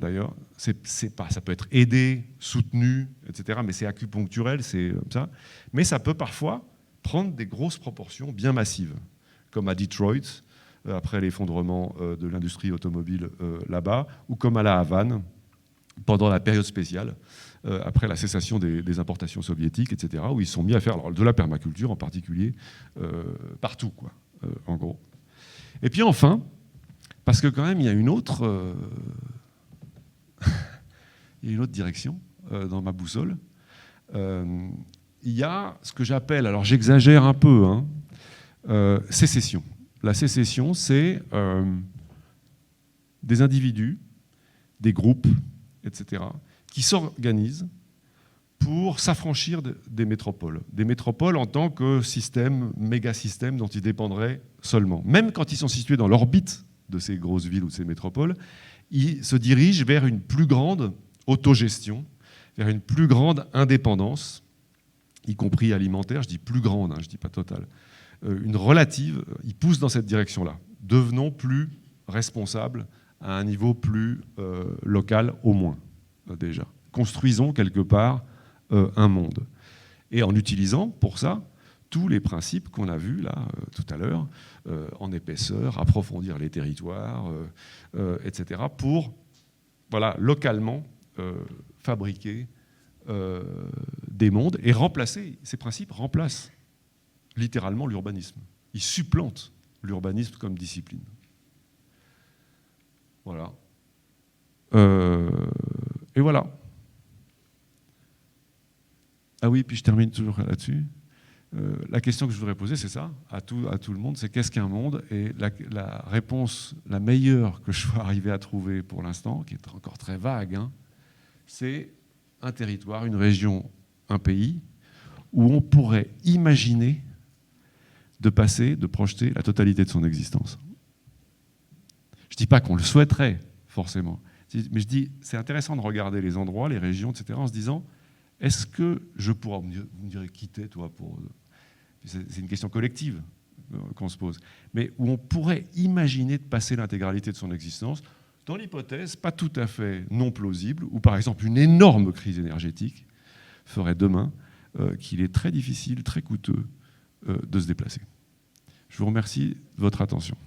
D'ailleurs, ça peut être aidé, soutenu, etc., mais c'est acupuncturel, c'est comme ça. Mais ça peut parfois prendre des grosses proportions bien massives, comme à Detroit, après l'effondrement de l'industrie automobile là-bas, ou comme à La Havane, pendant la période spéciale, après la cessation des importations soviétiques, etc., où ils se sont mis à faire alors, de la permaculture en particulier, partout, quoi, en gros. Et puis enfin, parce que quand même, il y a une autre... il y a une autre direction dans ma boussole. Il y a ce que j'appelle, alors j'exagère un peu, sécession. La sécession, c'est des individus, des groupes, etc., qui s'organisent pour s'affranchir des métropoles. Des métropoles en tant que système, méga-système dont ils dépendraient seulement. Même quand ils sont situés dans l'orbite de ces grosses villes ou de ces métropoles, ils se dirigent vers une plus grande autogestion, vers une plus grande indépendance, y compris alimentaire, je dis plus grande, je ne dis pas totale, une relative, ils poussent dans cette direction-là. Devenons plus responsables à un niveau plus local au moins, déjà. Construisons quelque part un monde. Et en utilisant pour ça tous les principes qu'on a vus là tout à l'heure, en épaisseur, approfondir les territoires, etc., pour voilà, localement fabriquer des mondes et remplacer, ces principes remplacent littéralement l'urbanisme. Ils supplantent l'urbanisme comme discipline. Voilà. Et voilà. Ah oui, puis je termine toujours là-dessus. La question que je voudrais poser, c'est ça, à tout le monde, c'est qu'est-ce qu'un monde? Et la réponse la meilleure que je sois arrivé à trouver pour l'instant, qui est encore très vague, c'est un territoire, une région, un pays, où on pourrait imaginer de projeter la totalité de son existence. Je ne dis pas qu'on le souhaiterait, forcément, mais je dis, c'est intéressant de regarder les endroits, les régions, etc., en se disant, est-ce que je pourrais, vous me direz, quitter, toi, pour... C'est une question collective qu'on se pose, mais où on pourrait imaginer de passer l'intégralité de son existence, dans l'hypothèse pas tout à fait non plausible, où par exemple une énorme crise énergétique ferait demain qu'il est très difficile, très coûteux de se déplacer. Je vous remercie de votre attention.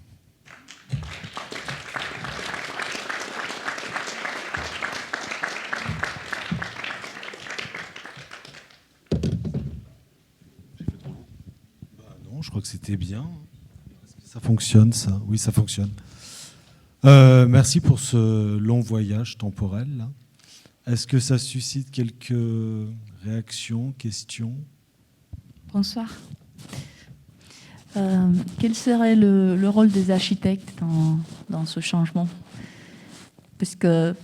Je crois que c'était bien. Ça fonctionne, ça. Oui, ça fonctionne. Merci pour ce long voyage temporel. Là. Est-ce que ça suscite quelques réactions, questions? Bonsoir. Quel serait le rôle des architectes dans ce changement? Parce que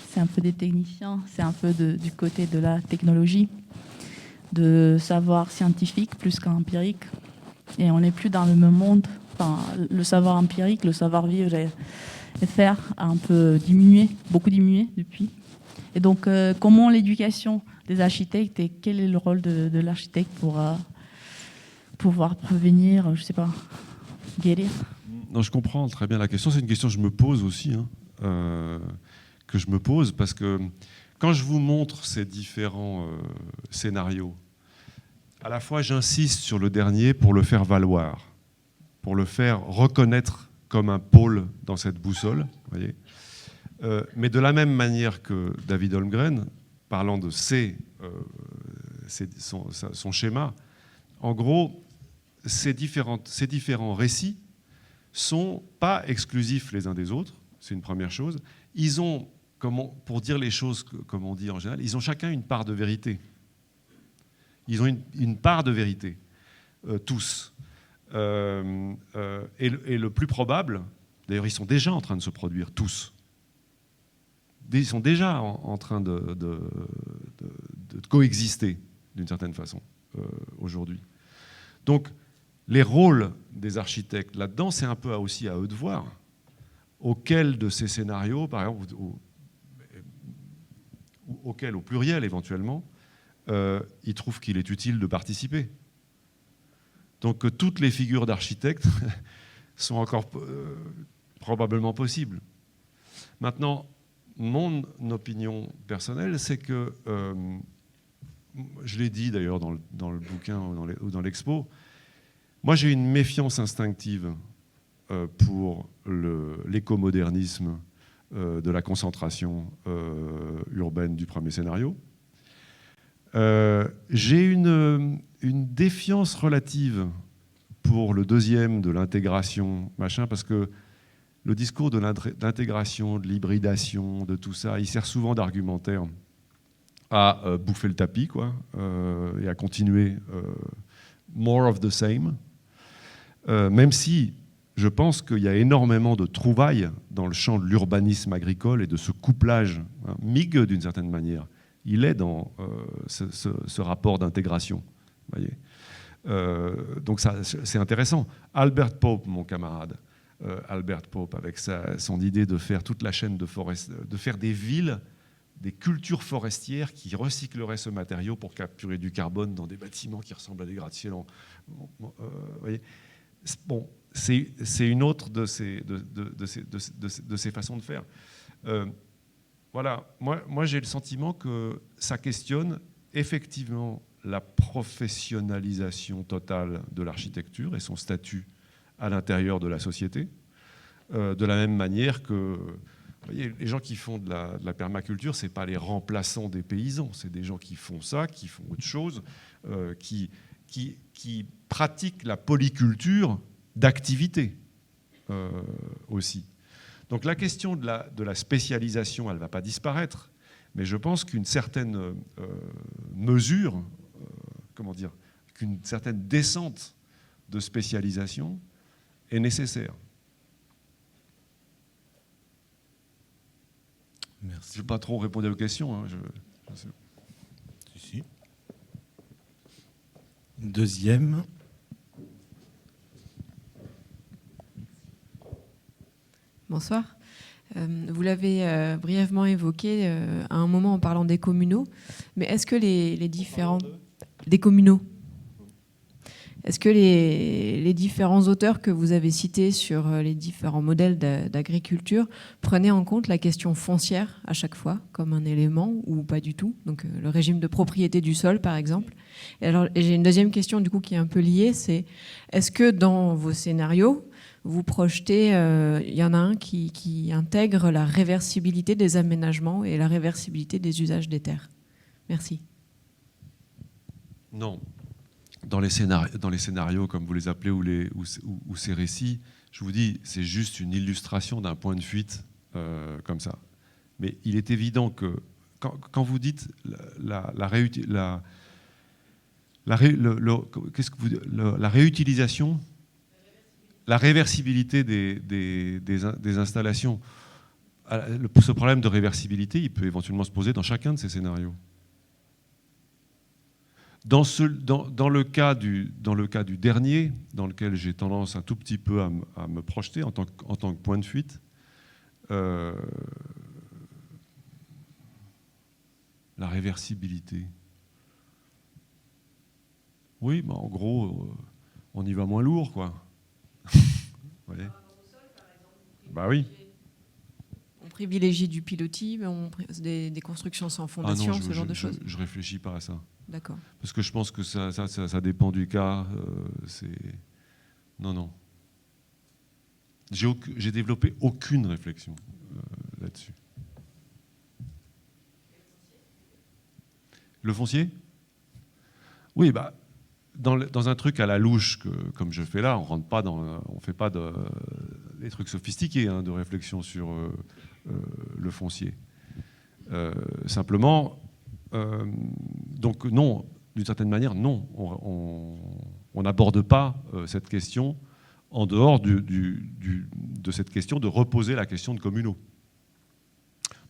c'est un peu des techniciens, c'est un peu du côté de la technologie, de savoir scientifique plus qu'empirique. Et on n'est plus dans le même monde. Enfin, le savoir empirique, le savoir vivre et faire a un peu diminué, beaucoup diminué depuis. Et donc, comment l'éducation des architectes et quel est le rôle de l'architecte pour pouvoir prévenir, je ne sais pas, guérir? Non, je comprends très bien la question. C'est une question que je me pose aussi, que je me pose parce que quand je vous montre ces différents scénarios, à la fois j'insiste sur le dernier pour le faire valoir, pour le faire reconnaître comme un pôle dans cette boussole, voyez. Mais de la même manière que David Holmgren, parlant de son schéma, en gros, ces différents récits sont pas exclusifs les uns des autres, c'est une première chose. Ils ont, pour dire les choses comme on dit en général, ils ont chacun une part de vérité. Ils ont une part de vérité, tous. Et le plus probable, d'ailleurs ils sont déjà en train de se produire, tous. Ils sont déjà en train de coexister d'une certaine façon aujourd'hui. Donc les rôles des architectes là-dedans, c'est un peu aussi à eux de voir auquel de ces scénarios, par exemple, auquel au pluriel éventuellement, ils trouvent qu'il est utile de participer. Donc toutes les figures d'architectes sont encore probablement possibles. Maintenant, mon opinion personnelle, c'est que, je l'ai dit d'ailleurs dans le bouquin ou dans l'expo, moi j'ai une méfiance instinctive pour l'écomodernisme de la concentration urbaine du premier scénario. J'ai une défiance relative pour le deuxième de l'intégration, machin, parce que le discours de l'intégration, de l'hybridation, de tout ça, il sert souvent d'argumentaire à bouffer le tapis, quoi, et à continuer more of the same, même si je pense qu'il y a énormément de trouvailles dans le champ de l'urbanisme agricole et de ce couplage, hein, MIG d'une certaine manière. Il est dans ce rapport d'intégration. Voyez. Donc c'est intéressant. Albert Pope, mon camarade, Albert Pope, avec son idée de faire toute la chaîne de faire des villes, des cultures forestières qui recycleraient ce matériau pour capturer du carbone dans des bâtiments qui ressemblent à des gratte-ciel. Voyez. Bon, c'est une autre de ces façons de faire. Voilà, moi j'ai le sentiment que ça questionne effectivement la professionnalisation totale de l'architecture et son statut à l'intérieur de la société, de la même manière que, vous voyez, les gens qui font de la permaculture, ce n'est pas les remplaçants des paysans, c'est des gens qui font ça, qui font autre chose, qui pratiquent la polyculture d'activité aussi. Donc la question de la spécialisation, elle ne va pas disparaître, mais je pense qu'une certaine mesure, comment dire, qu'une certaine descente de spécialisation est nécessaire. Merci. Je n'ai pas trop répondu à vos questions. Hein, Si. Deuxième. Bonsoir. Vous l'avez brièvement évoqué à un moment en parlant des communaux, mais est-ce que les différents... Des communaux. Est-ce que les différents auteurs que vous avez cités sur les différents modèles d'agriculture prenaient en compte la question foncière à chaque fois comme un élément ou pas du tout? Donc le régime de propriété du sol, par exemple. Et j'ai une deuxième question du coup qui est un peu liée, c'est est-ce que dans vos scénarios, vous projetez, il y en a un qui intègre la réversibilité des aménagements et la réversibilité des usages des terres? Merci. Non. Dans les scénarios, comme vous les appelez, ou ces récits, je vous dis, c'est juste une illustration d'un point de fuite comme ça. Mais il est évident que quand vous dites la réutilisation, la réversibilité des installations, ce problème de réversibilité, il peut éventuellement se poser dans chacun de ces scénarios. Dans le cas du dernier, dans lequel j'ai tendance un tout petit peu à me projeter en tant que point de fuite, la réversibilité. Oui, bah en gros, on y va moins lourd, quoi. Vous voyez ? Bah oui. privilégie du pilotis, des constructions sans fondation, ce genre de choses? Je réfléchis pas à ça. D'accord. Parce que je pense que ça dépend du cas. Non. J'ai développé aucune réflexion là-dessus. Le foncier? Oui, bah, dans un truc à la louche, comme je fais là, on fait pas des trucs sophistiqués de réflexion sur le foncier. Simplement, donc non, d'une certaine manière, non, on n'aborde pas cette question en dehors de cette question de reposer la question de communaux,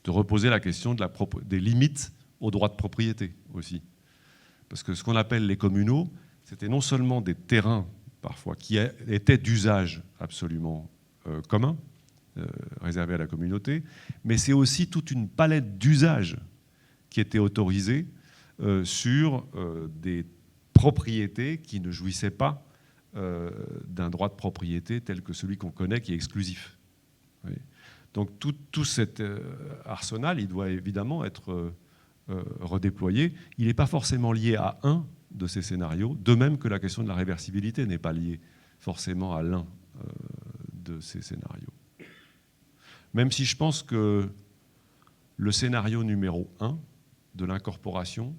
de reposer la question des limites aux droits de propriété aussi. Parce que ce qu'on appelle les communaux, c'était non seulement des terrains, parfois, qui étaient d'usage absolument commun, réservés à la communauté, mais c'est aussi toute une palette d'usages qui était autorisée sur des propriétés qui ne jouissaient pas d'un droit de propriété tel que celui qu'on connaît, qui est exclusif. Oui. Donc tout cet arsenal, il doit évidemment être redéployé. Il n'est pas forcément lié à un de ces scénarios, de même que la question de la réversibilité n'est pas liée forcément à l'un de ces scénarios. Même si je pense que le scénario numéro 1 de l'incorporation,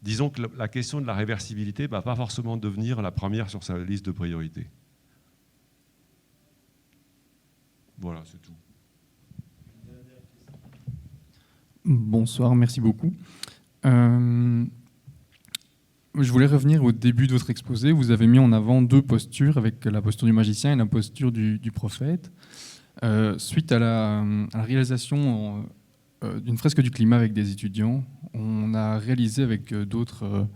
disons que la question de la réversibilité ne va pas forcément devenir la première sur sa liste de priorités. Voilà, c'est tout. Bonsoir, merci beaucoup. Je voulais revenir au début de votre exposé. Vous avez mis en avant deux postures, avec la posture du magicien et la posture du prophète. Suite à la réalisation d'une fresque du climat avec des étudiants, on a réalisé avec d'autres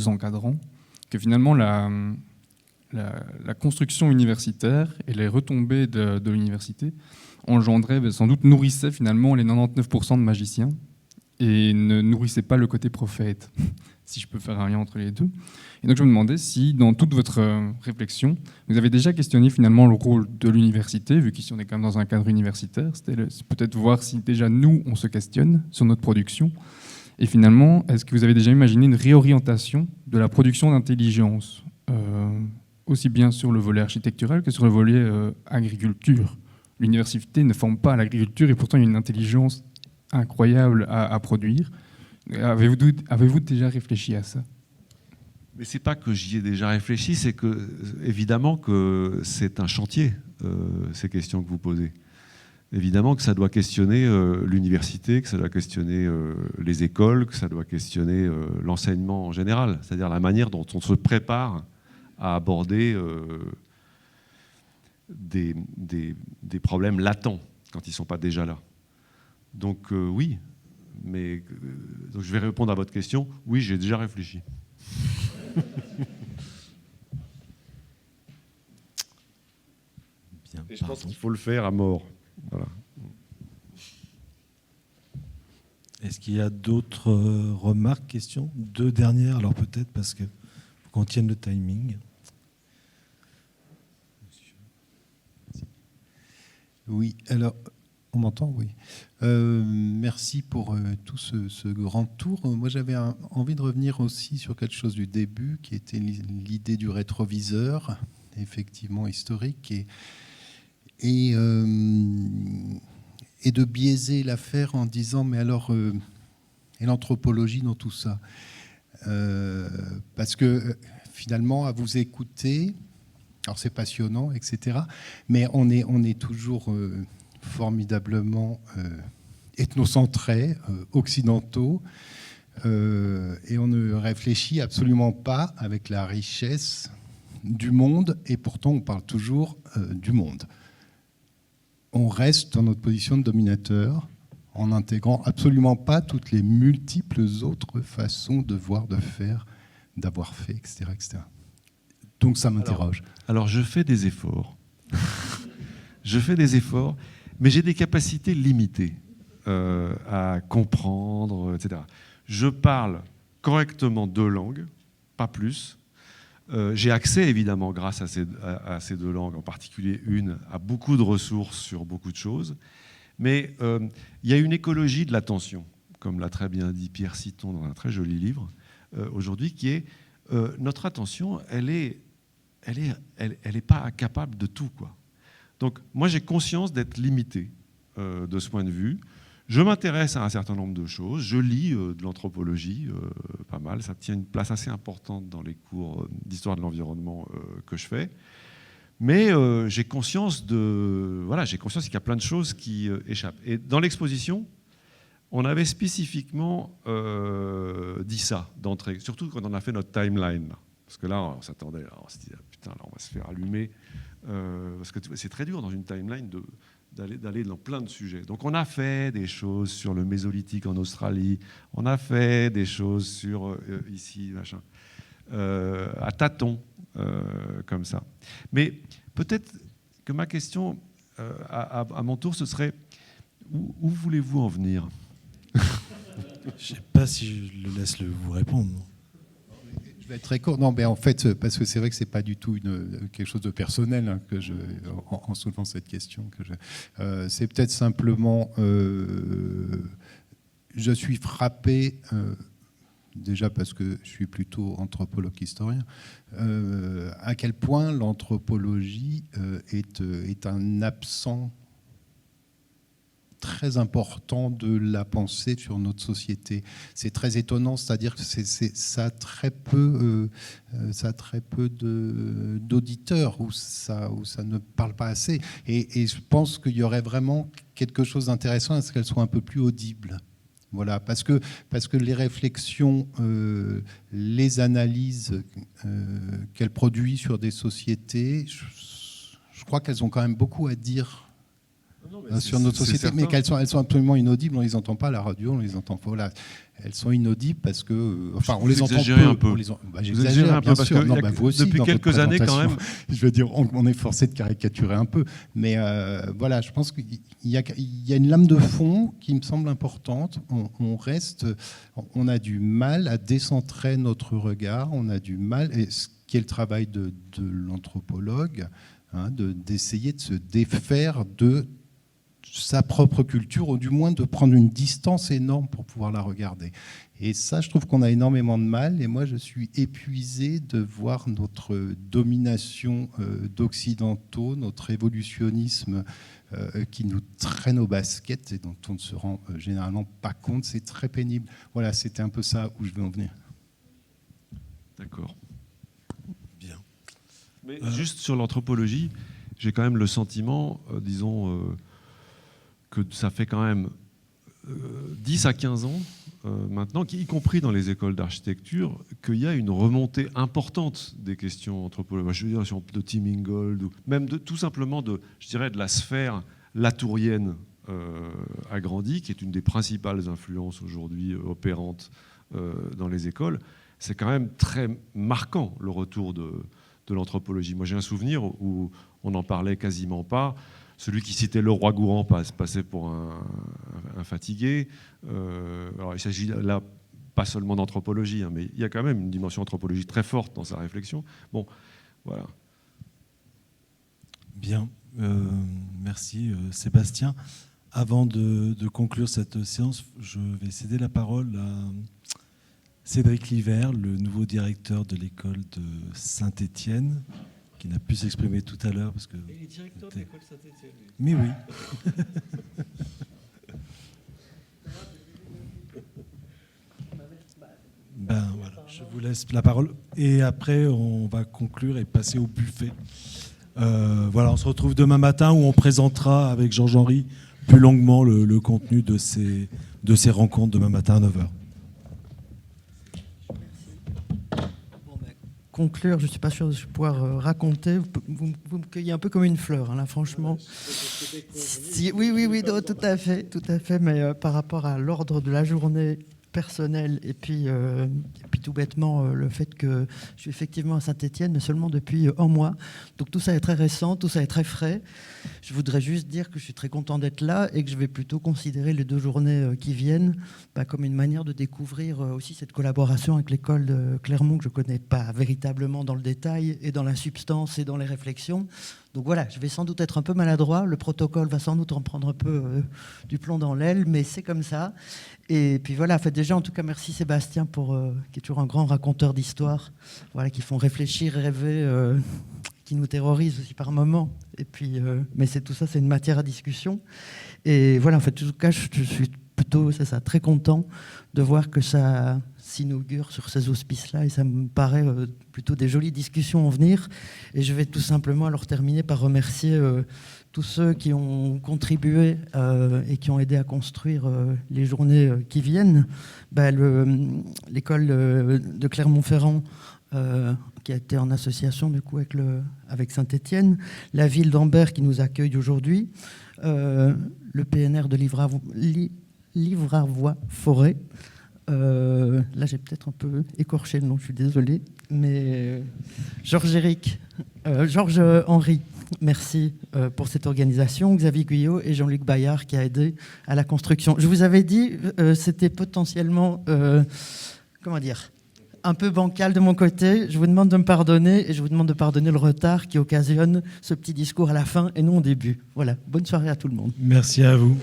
encadrants que finalement la construction universitaire et les retombées de l'université engendraient, sans doute nourrissaient finalement les 99% de magiciens et ne nourrissaient pas le côté prophète, si je peux faire un lien entre les deux. Et donc je me demandais si, dans toute votre réflexion, vous avez déjà questionné finalement le rôle de l'université, vu qu'ici on est quand même dans un cadre universitaire, c'est peut-être voir si déjà nous, on se questionne sur notre production. Et finalement, est-ce que vous avez déjà imaginé une réorientation de la production d'intelligence, aussi bien sur le volet architectural que sur le volet agriculture? L'université ne forme pas à l'agriculture et pourtant il y a une intelligence incroyable à produire. Avez-vous déjà réfléchi à ça? Mais c'est pas que j'y ai déjà réfléchi, c'est que évidemment que c'est un chantier, ces questions que vous posez. Évidemment que ça doit questionner l'université, que ça doit questionner les écoles, que ça doit questionner l'enseignement en général, c'est-à-dire la manière dont on se prépare à aborder des problèmes latents quand ils ne sont pas déjà là. Donc oui, mais donc je vais répondre à votre question. Oui, j'ai déjà réfléchi. Bien, et je pense qu'il faut le faire à mort. Voilà. Est-ce qu'il y a d'autres remarques, questions? Deux dernières, alors peut-être parce que faut qu'on tienne le timing. Oui, alors, on m'entend? Oui. Merci pour tout ce grand tour. Moi, j'avais envie de revenir aussi sur quelque chose du début, qui était l'idée du rétroviseur, effectivement historique, et de biaiser l'affaire en disant, mais alors, et l'anthropologie dans tout ça? Parce que finalement, à vous écouter, alors c'est passionnant, etc., mais on est toujours formidablement ethnocentrés, occidentaux, et on ne réfléchit absolument pas avec la richesse du monde, et pourtant on parle toujours du monde. On reste dans notre position de dominateur en n'intégrant absolument pas toutes les multiples autres façons de voir, de faire, d'avoir fait, etc., etc. Donc ça m'interroge. Alors je fais des efforts. Je fais des efforts, mais j'ai des capacités limitées à comprendre, etc. Je parle correctement deux langues, pas plus. J'ai accès, évidemment, grâce à ces deux langues, en particulier une, à beaucoup de ressources sur beaucoup de choses. Mais il y a une écologie de l'attention, comme l'a très bien dit Pierre Citon dans un très joli livre aujourd'hui, qui est notre attention, elle est pas capable de tout, quoi. Donc moi j'ai conscience d'être limité de ce point de vue. Je m'intéresse à un certain nombre de choses, je lis de l'anthropologie, pas mal, ça tient une place assez importante dans les cours d'histoire de l'environnement que je fais. Mais j'ai conscience qu'il y a plein de choses qui échappent. Et dans l'exposition, on avait spécifiquement dit ça d'entrée, surtout quand on a fait notre timeline. Là. Parce que là, on s'attendait, on se dit, putain, là, on va se faire allumer. Parce que c'est très dur dans une timeline d'aller dans plein de sujets. Donc on a fait des choses sur le Mésolithique en Australie, on a fait des choses sur ici, machin, à tâtons, comme ça. Mais peut-être que ma question, à mon tour, ce serait, où voulez-vous en venir ? Je ne sais pas si je le laisse vous répondre. Je vais être très court. Non, mais en fait, parce que c'est vrai que c'est pas du tout quelque chose de personnel hein, que en soulevant cette question. C'est peut-être simplement, je suis frappé. Déjà parce que je suis plutôt anthropologue historien, à quel point l'anthropologie est un absent très important de la pensée sur notre société. C'est très étonnant, c'est-à-dire que ça a très peu d'auditeurs, où ça ne parle pas assez. Et je pense qu'il y aurait vraiment quelque chose d'intéressant à ce qu'elles soient un peu plus audibles. Voilà, parce que les réflexions, les analyses qu'elle produit sur des sociétés, je crois qu'elles ont quand même beaucoup à dire sur notre société, mais elles sont absolument inaudibles. On ne les entend pas à la radio, on les entend pas. Voilà. Elles sont inaudibles parce que, enfin, on les entend peu. J'exagère un peu parce que vous aussi, depuis quelques années, quand même, je veux dire, on est forcé de caricaturer un peu, mais voilà, je pense qu'il y a une lame de fond qui me semble importante. On a du mal à décentrer notre regard, on a du mal, et ce qui est le travail de l'anthropologue, hein, d'essayer de se défaire de sa propre culture, ou du moins de prendre une distance énorme pour pouvoir la regarder. Et ça, je trouve qu'on a énormément de mal, et moi je suis épuisé de voir notre domination d'occidentaux, notre évolutionnisme qui nous traîne aux baskets et dont on ne se rend généralement pas compte. C'est très pénible. Voilà, c'était un peu ça où je veux en venir. D'accord. Bien. Mais juste sur l'anthropologie, j'ai quand même le sentiment, disons, que ça fait quand même 10 à 15 ans maintenant, y compris dans les écoles d'architecture, qu'il y a une remontée importante des questions anthropologiques. Je veux dire, de Tim Ingold, ou même tout simplement de la sphère latourienne agrandie, qui est une des principales influences aujourd'hui opérantes dans les écoles. C'est quand même très marquant, le retour de l'anthropologie. Moi, j'ai un souvenir où on n'en parlait quasiment pas. Celui qui citait le roi Gourand passait pour un fatigué. Alors, il s'agit là pas seulement d'anthropologie, hein, mais il y a quand même une dimension anthropologique très forte dans sa réflexion. Bon, voilà. Bien, merci Sébastien. Avant de conclure cette séance, je vais céder la parole à Cédric Liver, le nouveau directeur de l'école de Saint-Étienne, qui n'a pu s'exprimer tout à l'heure parce que. Il est directeur de l'école Saint-Étienne. Mais oui. Ben voilà, je vous laisse la parole et après on va conclure et passer au buffet. Voilà, on se retrouve demain matin où on présentera avec Georges-Henri plus longuement le contenu de ces rencontres demain matin à 9h. Conclure, je ne suis pas sûr de pouvoir raconter. Vous me cueillez un peu comme une fleur, hein, là, franchement. Oui, tout à fait. Mais par rapport à l'ordre de la journée personnelle et puis tout bêtement le fait que je suis effectivement à Saint-Étienne, mais seulement depuis un mois. Donc tout ça est très récent, tout ça est très frais. Je voudrais juste dire que je suis très content d'être là et que je vais plutôt considérer les 2 journées qui viennent comme une manière de découvrir aussi cette collaboration avec l'école de Clermont que je ne connais pas véritablement dans le détail et dans la substance et dans les réflexions. Donc voilà, je vais sans doute être un peu maladroit, le protocole va sans doute en prendre un peu du plomb dans l'aile, mais c'est comme ça. Et puis voilà, en fait, déjà en tout cas merci Sébastien qui est toujours un grand raconteur d'histoires, voilà, qui font réfléchir, rêver, qui nous terrorisent aussi par moments. Et puis, mais c'est tout ça, c'est une matière à discussion. Et voilà, en fait, en tout cas, je suis plutôt, c'est ça, très content de voir que ça s'inaugure sur ces auspices-là, et ça me paraît plutôt des jolies discussions en venir. Et je vais tout simplement alors terminer par remercier tous ceux qui ont contribué et qui ont aidé à construire les journées qui viennent. L'école de Clermont-Ferrand, qui a été en association du coup avec Saint-Étienne, la ville d'Ambert qui nous accueille aujourd'hui, le PNR de Livravois-Forêt. Là, j'ai peut-être un peu écorché le nom, je suis désolé, mais Georges-Henri, merci pour cette organisation. Xavier Guyot et Jean-Luc Bayard qui a aidé à la construction. Je vous avais dit, c'était potentiellement, un peu bancal de mon côté. Je vous demande de me pardonner et je vous demande de pardonner le retard qui occasionne ce petit discours à la fin et non au début. Voilà, bonne soirée à tout le monde. Merci à vous.